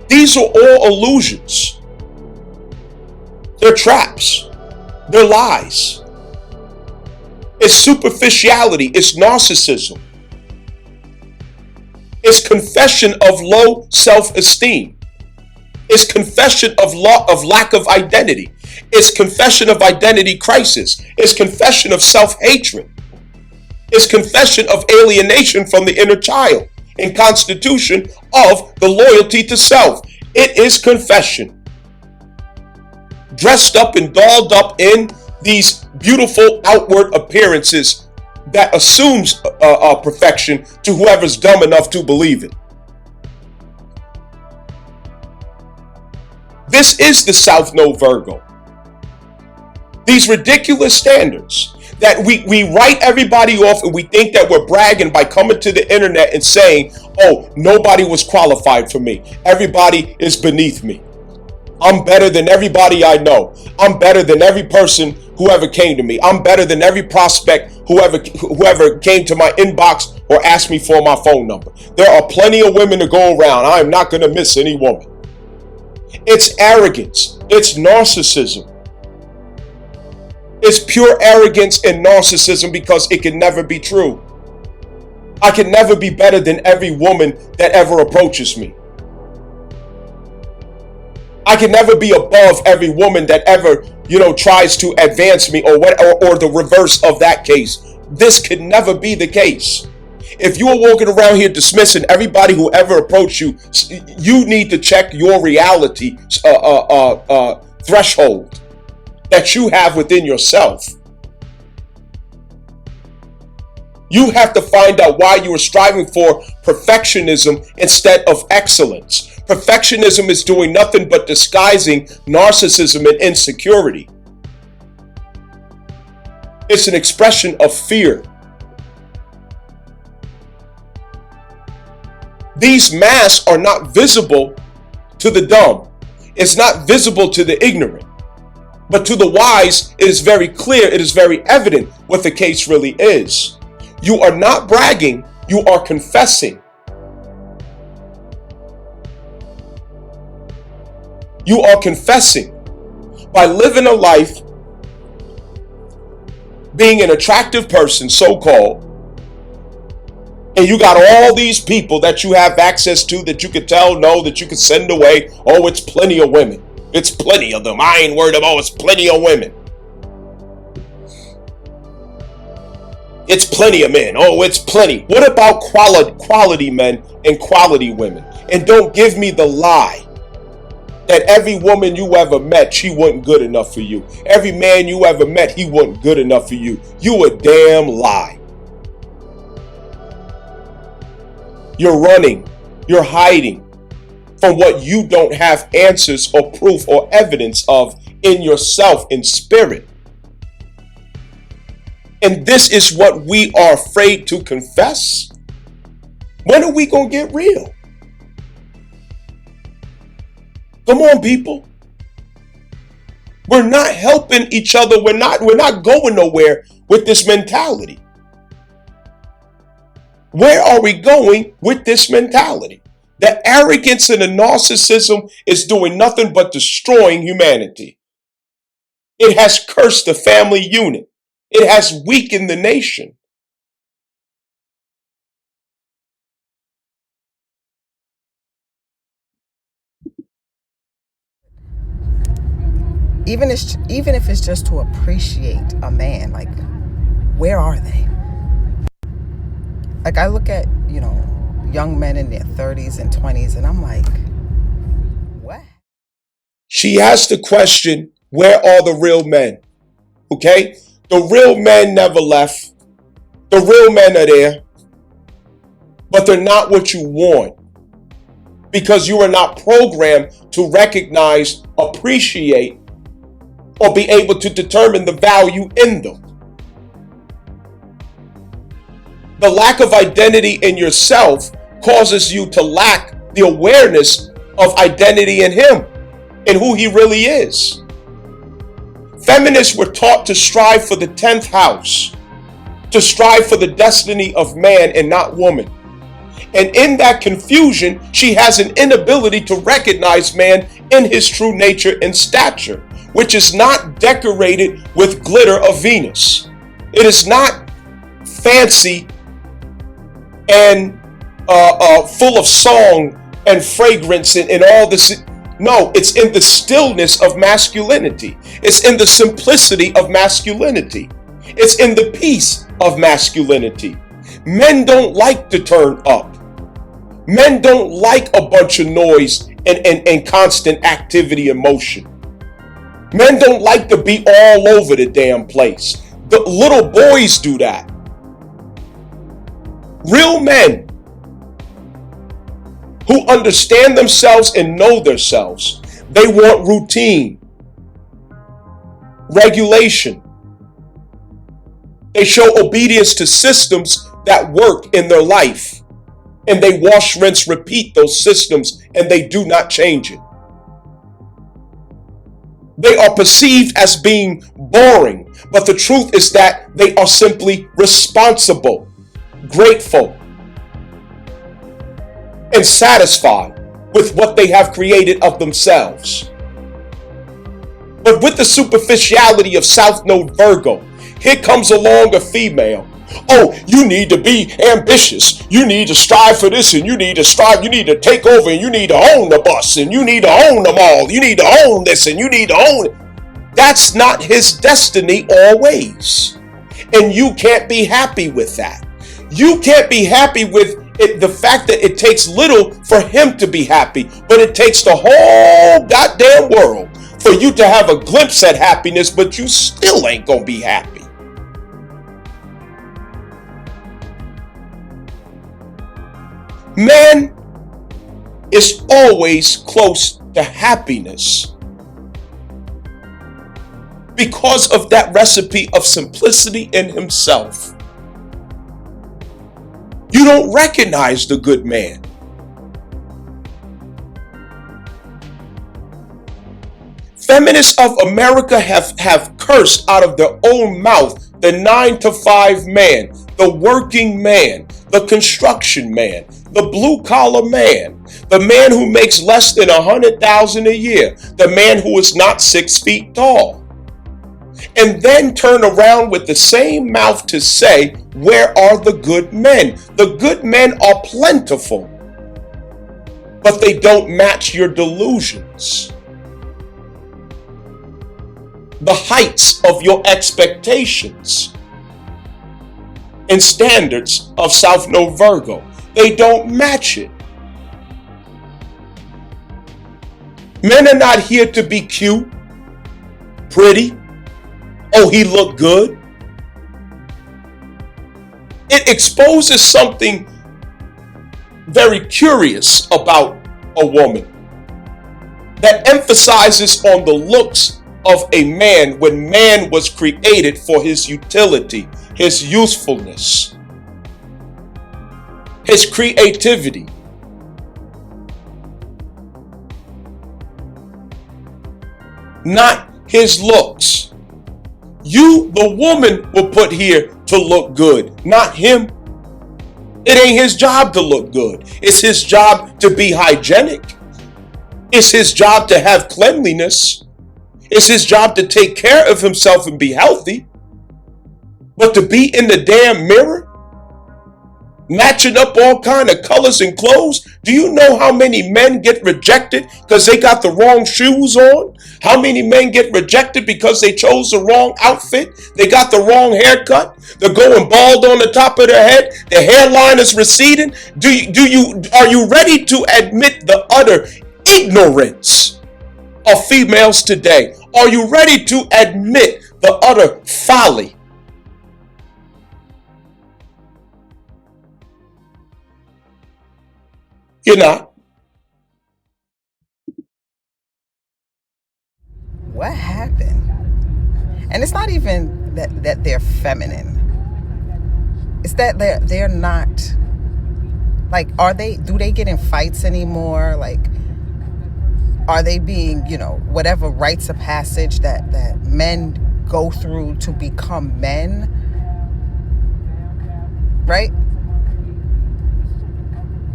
S1: These are all illusions. They're traps. They're lies. It's superficiality. It's narcissism. It's confession of low self-esteem. It's confession of lack of identity. It's confession of identity crisis. It's confession of self-hatred. It's confession of alienation from the inner child and constitution of the loyalty to self. It is confession. Dressed up and dolled up in these beautiful outward appearances that assumes perfection to whoever's dumb enough to believe it. This is the South Node Virgo. These ridiculous standards that we write everybody off, and we think that we're bragging by coming to the internet and saying, oh, nobody was qualified for me. Everybody is beneath me. I'm better than everybody I know. I'm better than every person who ever came to me. I'm better than every prospect whoever came to my inbox or asked me for my phone number. There are plenty of women to go around. I am not going to miss any woman. It's arrogance. It's narcissism. It's pure arrogance and narcissism because it can never be true. I can never be better than every woman that ever approaches me. I can never be above every woman that ever, tries to advance me or or the reverse of that case. This could never be the case. If you are walking around here dismissing everybody who ever approached you, you need to check your reality threshold that you have within yourself. You have to find out why you are striving for perfectionism instead of excellence. Perfectionism is doing nothing but disguising narcissism and insecurity. It's an expression of fear. These masks are not visible to the dumb. It's not visible to the ignorant. But to the wise, it is very clear, it is very evident what the case really is. You are not bragging, you are confessing. You are confessing by living a life, being an attractive person, so-called, and you got all these people that you have access to that you could tell no, that you could send away. Oh, it's plenty of women. It's plenty of them. I ain't worried about it's plenty of women. It's plenty of men. Oh, it's plenty. What about quality men and quality women? And don't give me the lie that every woman you ever met, she wasn't good enough for you. Every man you ever met, he wasn't good enough for you. You a damn lie. You're running. You're hiding from what you don't have answers or proof or evidence of in yourself, in spirit. And this is what we are afraid to confess. When are we going to get real? Come on, people. We're not helping each other. We're not going nowhere with this mentality. Where are we going with this mentality? The arrogance and the narcissism is doing nothing but destroying humanity. It has cursed the family unit. It has weakened the nation.
S2: Even if it's just to appreciate a man, like, where are they? Like, I look at, young men in their 30s and 20s, and I'm like, what?
S1: She has to question, where are the real men? Okay? The real men never left. The real men are there. But they're not what you want. Because you are not programmed to recognize, appreciate, or be able to determine the value in them. The lack of identity in yourself causes you to lack the awareness of identity in him and who he really is. Feminists were taught to strive for the 10th house, to strive for the destiny of man and not woman. And in that confusion, she has an inability to recognize man in his true nature and stature, which is not decorated with glitter of Venus. It is not fancy and full of song and fragrance and all this. No, it's in the stillness of masculinity. It's in the simplicity of masculinity. It's in the peace of masculinity. Men don't like to turn up. Men don't like a bunch of noise and constant activity and motion. Men don't like to be all over the damn place. The little boys do that. Real men who understand themselves and know themselves, they want routine, regulation. They show obedience to systems that work in their life. And they wash, rinse, repeat those systems, and they do not change it. They are perceived as being boring, but the truth is that they are simply responsible, grateful, and satisfied with what they have created of themselves. But with the superficiality of South Node Virgo, here comes along a female Oh, you need to be ambitious. You need to strive for this, and you need to strive. You need to take over, and you need to own the bus, and you need to own them all. You need to own this, and you need to own it. That's not his destiny always. And you can't be happy with that. You can't be happy with it, the fact that it takes little for him to be happy, but it takes the whole goddamn world for you to have a glimpse at happiness, but you still ain't gonna be happy. Man is always close to happiness because of that recipe of simplicity in himself. You don't recognize the good man. Feminists of America have cursed out of their own mouth the 9-to-5 man, the working man, the construction man, the blue-collar man, the man who makes less than $100,000 a year, the man who is not 6 feet tall. And then turn around with the same mouth to say, where are the good men? The good men are plentiful, but they don't match your delusions. The heights of your expectations and standards of South Node Virgo, they don't match it. Men are not here to be cute, pretty. Oh, he looked good. It exposes something very curious about a woman that emphasizes on the looks of a man when man was created for his utility, his usefulness, his creativity. Not his looks. You, the woman, were put here to look good, not him. It ain't his job to look good. It's his job to be hygienic. It's his job to have cleanliness. It's his job to take care of himself and be healthy. But to be in the damn mirror, matching up all kind of colors and clothes. Do you know how many men get rejected because they got the wrong shoes on? How many men get rejected because they chose the wrong outfit? They got the wrong haircut. They're going bald on the top of their head. The hairline is receding. Are you ready to admit the utter ignorance of females today? Are you ready to admit the utter folly? You're not.
S2: What happened? And it's not even that they're feminine. It's that they're not, like, do they get in fights anymore? Like, are they being, whatever rites of passage that men go through to become men? Right?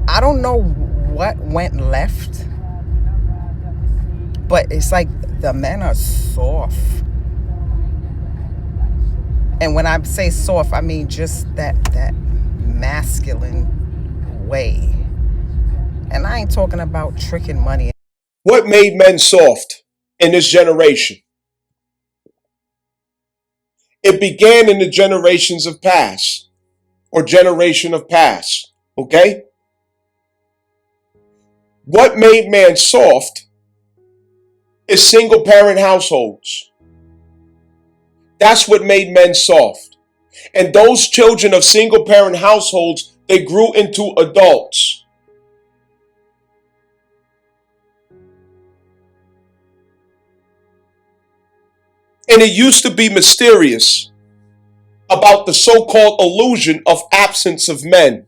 S2: I don't know what went left, but it's like the men are soft. And when I say soft, I mean just that masculine way. And I ain't talking about tricking money.
S1: What made men soft in this generation? It began in the generations of past, or generation of past, okay? What made man soft is single parent households. That's what made men soft. And those children of single parent households, they grew into adults. And it used to be mysterious about the so-called illusion of absence of men.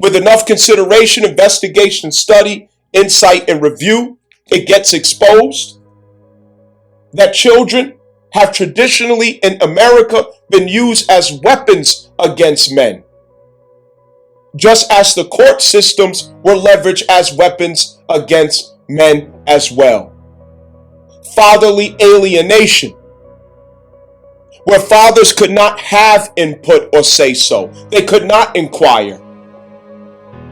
S1: With enough consideration, investigation, study, insight, and review, it gets exposed that children have traditionally in America been used as weapons against men, just as the court systems were leveraged as weapons against men as well. Fatherly alienation, where fathers could not have input or say so. They could not inquire.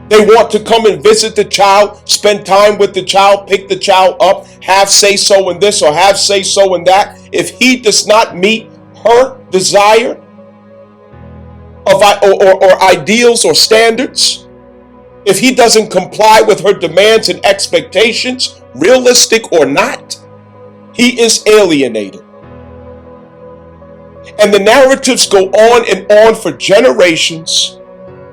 S1: They want to come and visit the child, spend time with the child, pick the child up, have say so in this or have say so in that. If he does not meet her desire of or ideals or standards, if he doesn't comply with her demands and expectations, realistic or not, he is alienated. And the narratives go on and on for generations.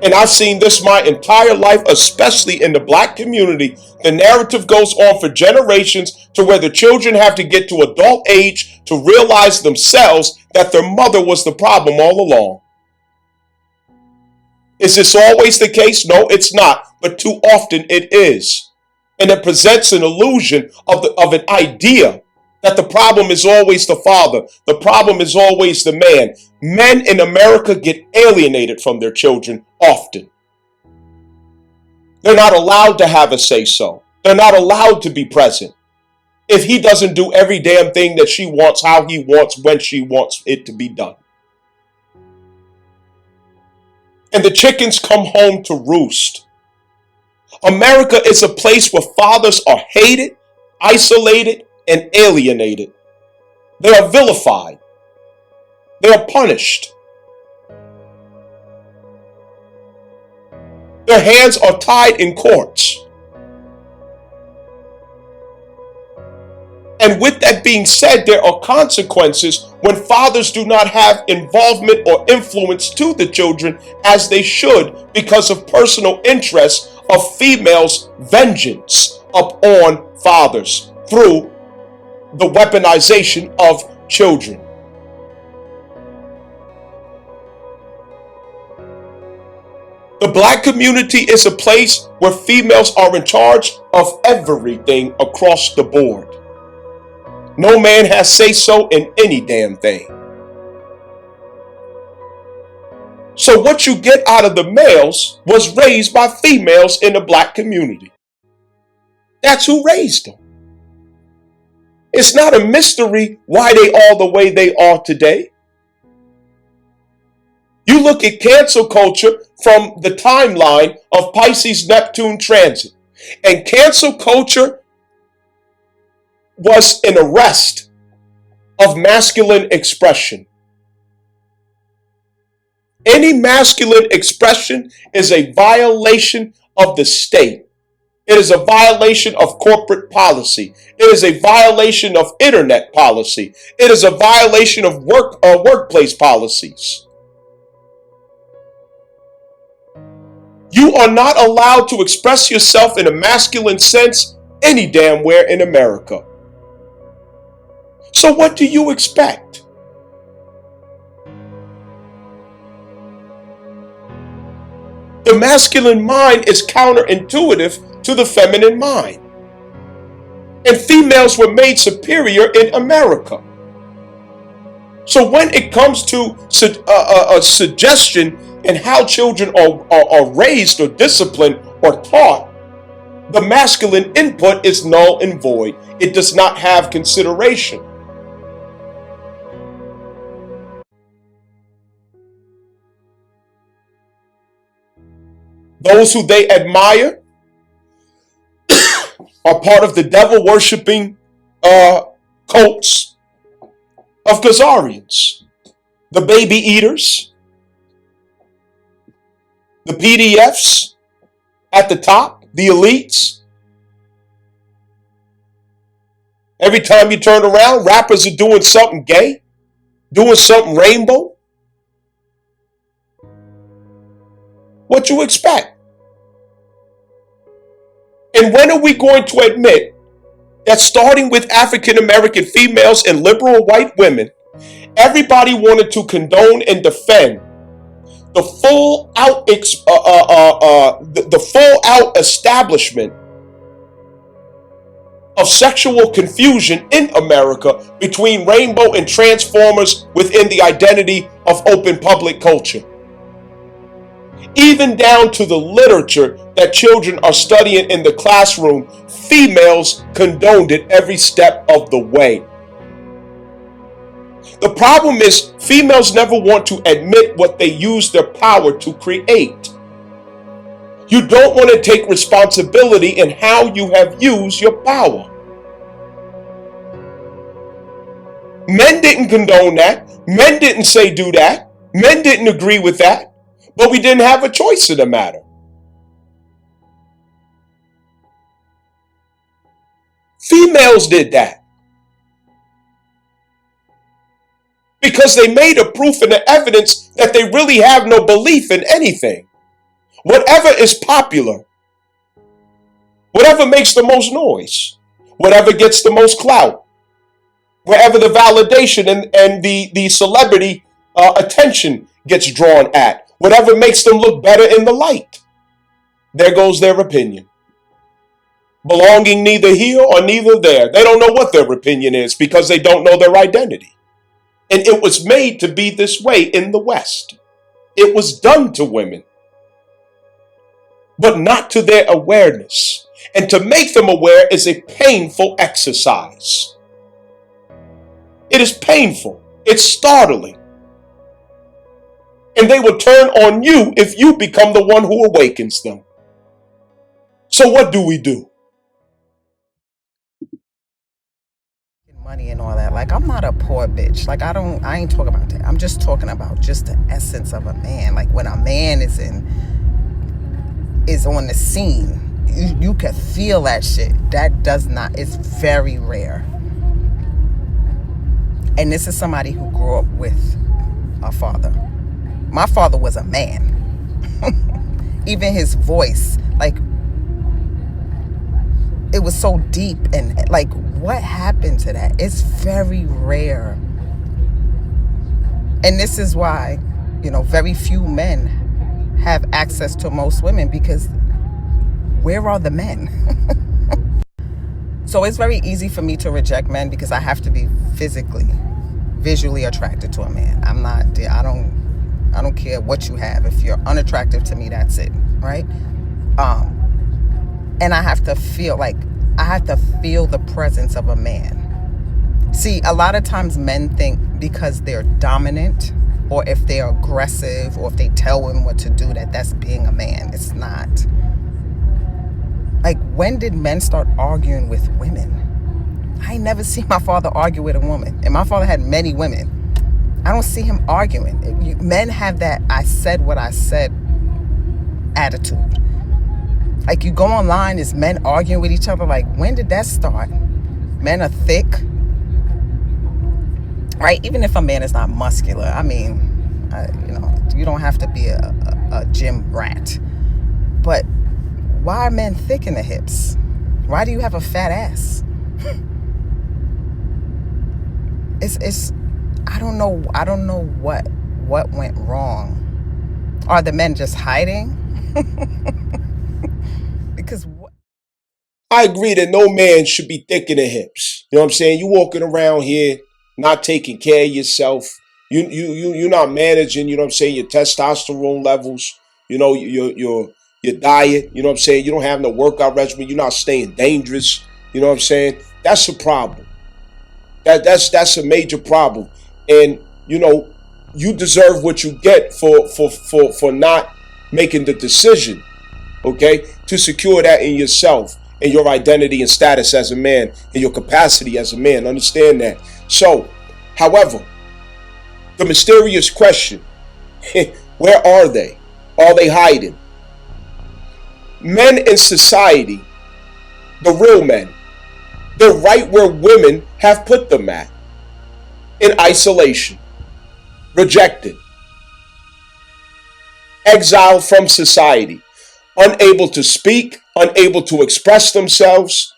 S1: And I've seen this my entire life, especially in the Black community. The narrative goes on for generations to where the children have to get to adult age to realize themselves that their mother was the problem all along. Is this always the case? No, it's not. But too often it is. And it presents an illusion of an idea that the problem is always the father. The problem is always the man. Men in America get alienated from their children often. They're not allowed to have a say-so. They're not allowed to be present. If he doesn't do every damn thing that she wants, how he wants, when she wants it to be done. And the chickens come home to roost. America is a place where fathers are hated, isolated, and alienated. They are vilified. They are punished. Their hands are tied in courts. And with that being said, there are consequences when fathers do not have involvement or influence to the children as they should because of personal interest of females' vengeance upon fathers through the weaponization of children. The Black community is a place where females are in charge of everything across the board. No man has say-so in any damn thing. So what you get out of the males was raised by females in the Black community. That's who raised them. It's not a mystery why they are the way they are today. You look at cancel culture from the timeline of Pisces-Neptune transit. And cancel culture was an arrest of masculine expression. Any masculine expression is a violation of the state. It is a violation of corporate policy. It is a violation of internet policy. It is a violation of workplace policies. You are not allowed to express yourself in a masculine sense any damn where in America. So what do you expect? The masculine mind is counterintuitive to the feminine mind. And females were made superior in America. So when it comes to a suggestion in how children are raised or disciplined or taught, the masculine input is null and void. It does not have consideration. Those who they admire are part of the devil-worshipping cults of Khazarians, the baby eaters, the PDFs at the top, the elites. Every time you turn around, rappers are doing something gay, doing something rainbow. What you expect? And when are we going to admit that starting with African American females and liberal white women, everybody wanted to condone and defend the full out establishment of sexual confusion in America between rainbow and transformers within the identity of open public culture? Even down to the literature that children are studying in the classroom, females condoned it every step of the way. The problem is females never want to admit what they use their power to create. You don't want to take responsibility in how you have used your power. Men didn't condone that. Men didn't say do that. Men didn't agree with that. But we didn't have a choice in the matter. Females did that. Because they made a proof and the evidence that they really have no belief in anything. Whatever is popular, whatever makes the most noise, whatever gets the most clout, wherever the validation and the celebrity attention gets drawn at, whatever makes them look better in the light, there goes their opinion. Belonging neither here or neither there. They don't know what their opinion is because they don't know their identity. And it was made to be this way in the West. It was done to women, but not to their awareness. And to make them aware is a painful exercise. It is painful. It's startling. And they will turn on you if you become the one who awakens them. So what do we do?
S2: Money and all that. Like, I'm not a poor bitch. Like, I ain't talking about that. I'm just talking about just the essence of a man. Like, when a man is on the scene, you can feel that shit. That does not, it's very rare. And this is somebody who grew up with a father. My father was a man. Even his voice, like, it was so deep. And like, what happened to that? It's very rare. And this is why, very few men have access to most women, because where are the men? So it's very easy for me to reject men because I have to be visually attracted to a man. I don't care what you have. If you're unattractive to me, that's it, right? And I have to feel the presence of a man. See, a lot of times men think because they're dominant, or if they're aggressive, or if they tell women what to do, that's being a man. It's not. Like, when did men start arguing with women? I ain't never seen my father argue with a woman. And my father had many women. I don't see him arguing. Men have that I said what I said attitude. Like, you go online, is men arguing with each other. Like, when did that start? Men are thick. Right? Even if a man is not muscular. I mean, you don't have to be a gym rat. But why are men thick in the hips? Why do you have a fat ass? It's I don't know what went wrong. Are the men just hiding? Because
S1: I agree that no man should be thick in the hips. You know what I'm saying? You walking around here not taking care of yourself. You're not managing, you know what I'm saying, your testosterone levels, your diet, you know what I'm saying? You don't have no workout regimen, you're not staying dangerous, you know what I'm saying? That's a problem. That's a major problem. And you deserve what you get for not making the decision, okay, to secure that in yourself and your identity and status as a man and your capacity as a man. Understand that. So, however, the mysterious question, where are they? Are they hiding? Men in society, the real men, they're right where women have put them at. In isolation, rejected, exiled from society, unable to speak, unable to express themselves,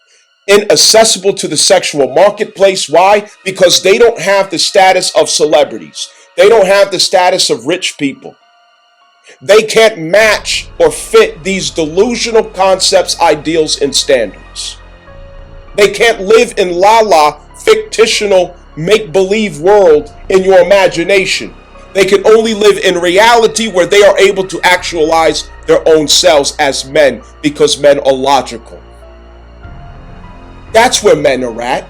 S1: inaccessible to the sexual marketplace. Why? Because they don't have the status of celebrities. They don't have the status of rich people. They can't match or fit these delusional concepts, ideals, and standards. They can't live in la-la, fictional, make-believe world in your imagination. They can only live in reality where they are able to actualize their own selves as men, because men are logical. That's where men are at.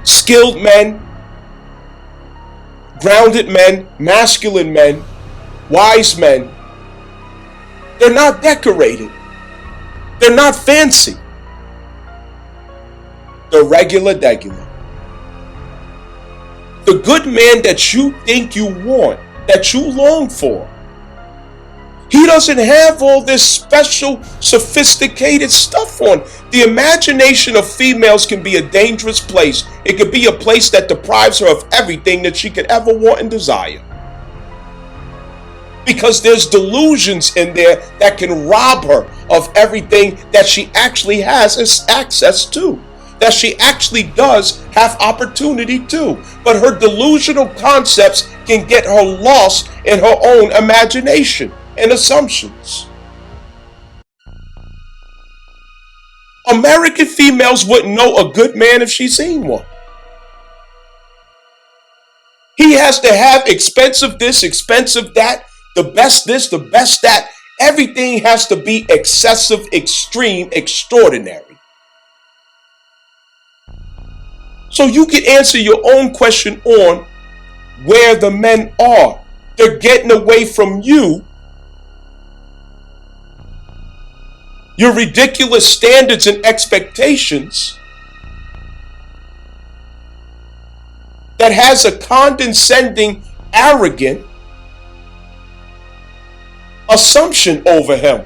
S1: skilled men, grounded men, masculine men, wise men, they're not decorated. They're not fancy. They're regular degular. The good man that you think you want, that you long for, he doesn't have all this special, sophisticated stuff on. The imagination of females can be a dangerous place. It could be a place that deprives her of everything that she could ever want and desire. Because there's delusions in there that can rob her of everything that she actually has access to, that she actually does have opportunity to. But her delusional concepts can get her lost in her own imagination and assumptions. American females wouldn't know a good man if she seen one. He has to have expensive this, expensive that, the best this, the best that. Everything has to be excessive, extreme, extraordinary. So you can answer your own question on where the men are. They're getting away from you, your ridiculous standards and expectations that has a condescending, arrogant assumption over him,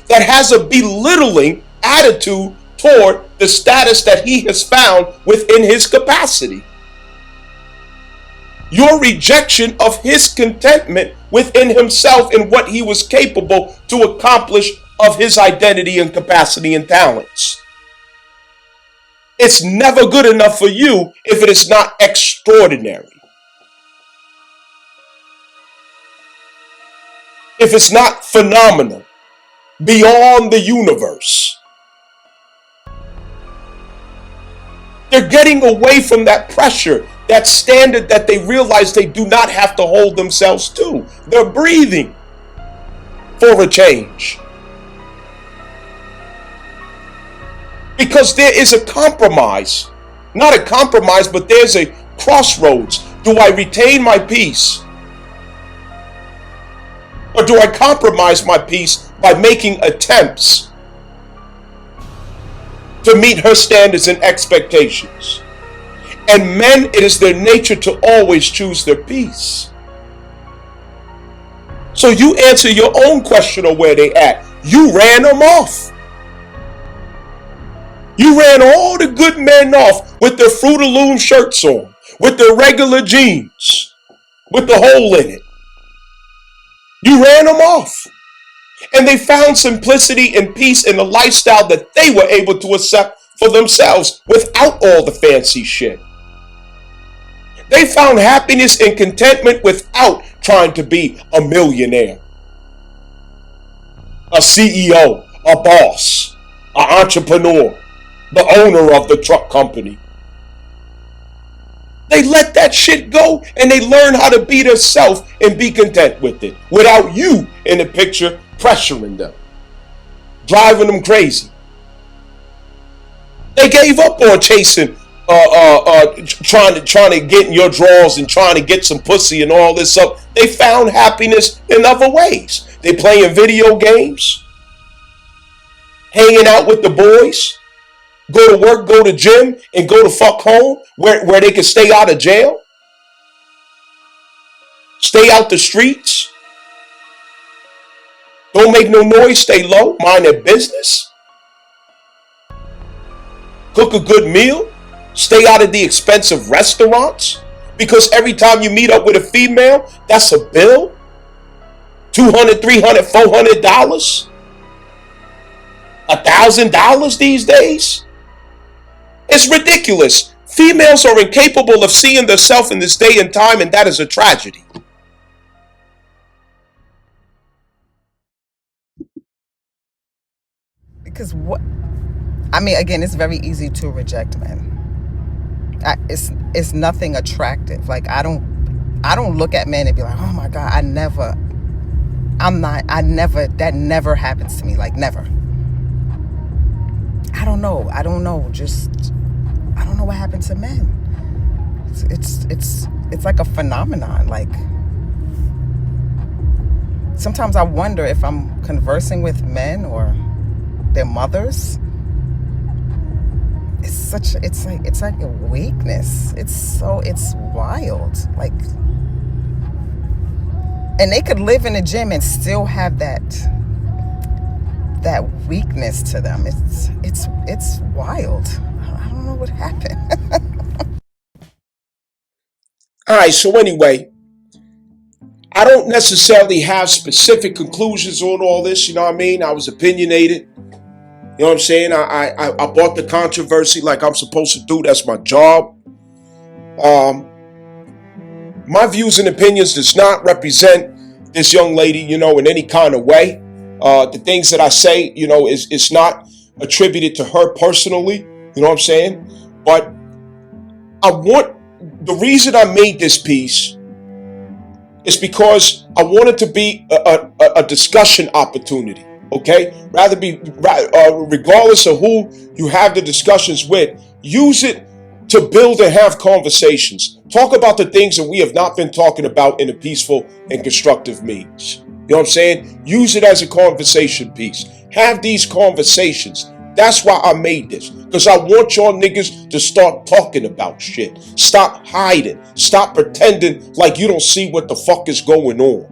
S1: that has a belittling attitude toward the status that he has found within his capacity. Your rejection of his contentment within himself and what he was capable to accomplish of his identity and capacity and talents. It's never good enough for you if it is not extraordinary. If it's not phenomenal, beyond the universe. They're getting away from that pressure, that standard that they realize they do not have to hold themselves to. They're breathing for a change. Because there is a compromise. Not a compromise, but there's a crossroads. Do I retain my peace? Or do I compromise my peace by making attempts to meet her standards and expectations? And men, it is their nature to always choose their peace. So you answer your own question of where they at. You ran them off. You ran all the good men off with their Fruit of the Loom shirts on, with their regular jeans, with the hole in it. You ran them off. And they found simplicity and peace in the lifestyle that they were able to accept for themselves without all the fancy shit. They found happiness and contentment without trying to be a millionaire, a CEO, a boss, an entrepreneur, the owner of the truck company. They let that shit go and they learn how to be themselves and be content with it without you in the picture pressuring them, driving them crazy. They gave up on chasing, trying to get in your drawers and trying to get some pussy and all this stuff. They found happiness in other ways. They playing video games, hanging out with the boys, go to work, go to gym, and go to fuck home where they can stay out of jail, stay out the streets, don't make no noise, stay low, mind their business, cook a good meal, stay out of the expensive restaurants, because every time you meet up with a female, that's a bill, $200, $300, $400, $1,000 these days. It's ridiculous. Females are incapable of seeing themselves in this day and time, and that is a tragedy.
S2: Because what? I mean, again, it's very easy to reject men. It's nothing attractive. Like I don't look at men and be like, oh my God, that never happens to me. Like never. I don't know. Just I don't know what happened to men. It's like a phenomenon. Like, sometimes I wonder if I'm conversing with men or their mothers. It's like a weakness. It's wild. Like, and they could live in a gym and still have that weakness to them. It's wild. I don't know what happened.
S1: All right, so anyway, I don't necessarily have specific conclusions on all this, you know what I mean? I was opinionated. You know what I'm saying? I bought the controversy like I'm supposed to do. That's my job. My views and opinions does not represent this young lady, you know, in any kind of way. The things that I say, you know, is not attributed to her personally. You know what I'm saying? But the reason I made this piece is because I want it to be a discussion opportunity. Okay, regardless of who you have the discussions with, use it to build and have conversations. Talk about the things that we have not been talking about in a peaceful and constructive means. You know what I'm saying? Use it as a conversation piece. Have these conversations. That's why I made this. Because I want y'all niggas to start talking about shit. Stop hiding. Stop pretending like you don't see what the fuck is going on.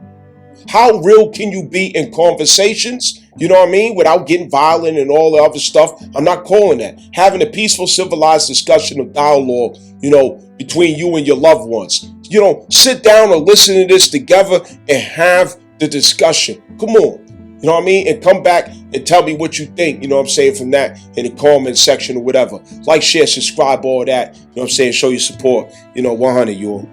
S1: How real can you be in conversations? You know what I mean? Without getting violent and all the other stuff. I'm not calling that. Having a peaceful, civilized discussion of dialogue, you know, between you and your loved ones. You know, sit down and listen to this together and have the discussion. Come on. You know what I mean? And come back and tell me what you think, you know what I'm saying, from that in the comment section or whatever. Like, share, subscribe, all that. You know what I'm saying? Show your support. You know, 100, y'all.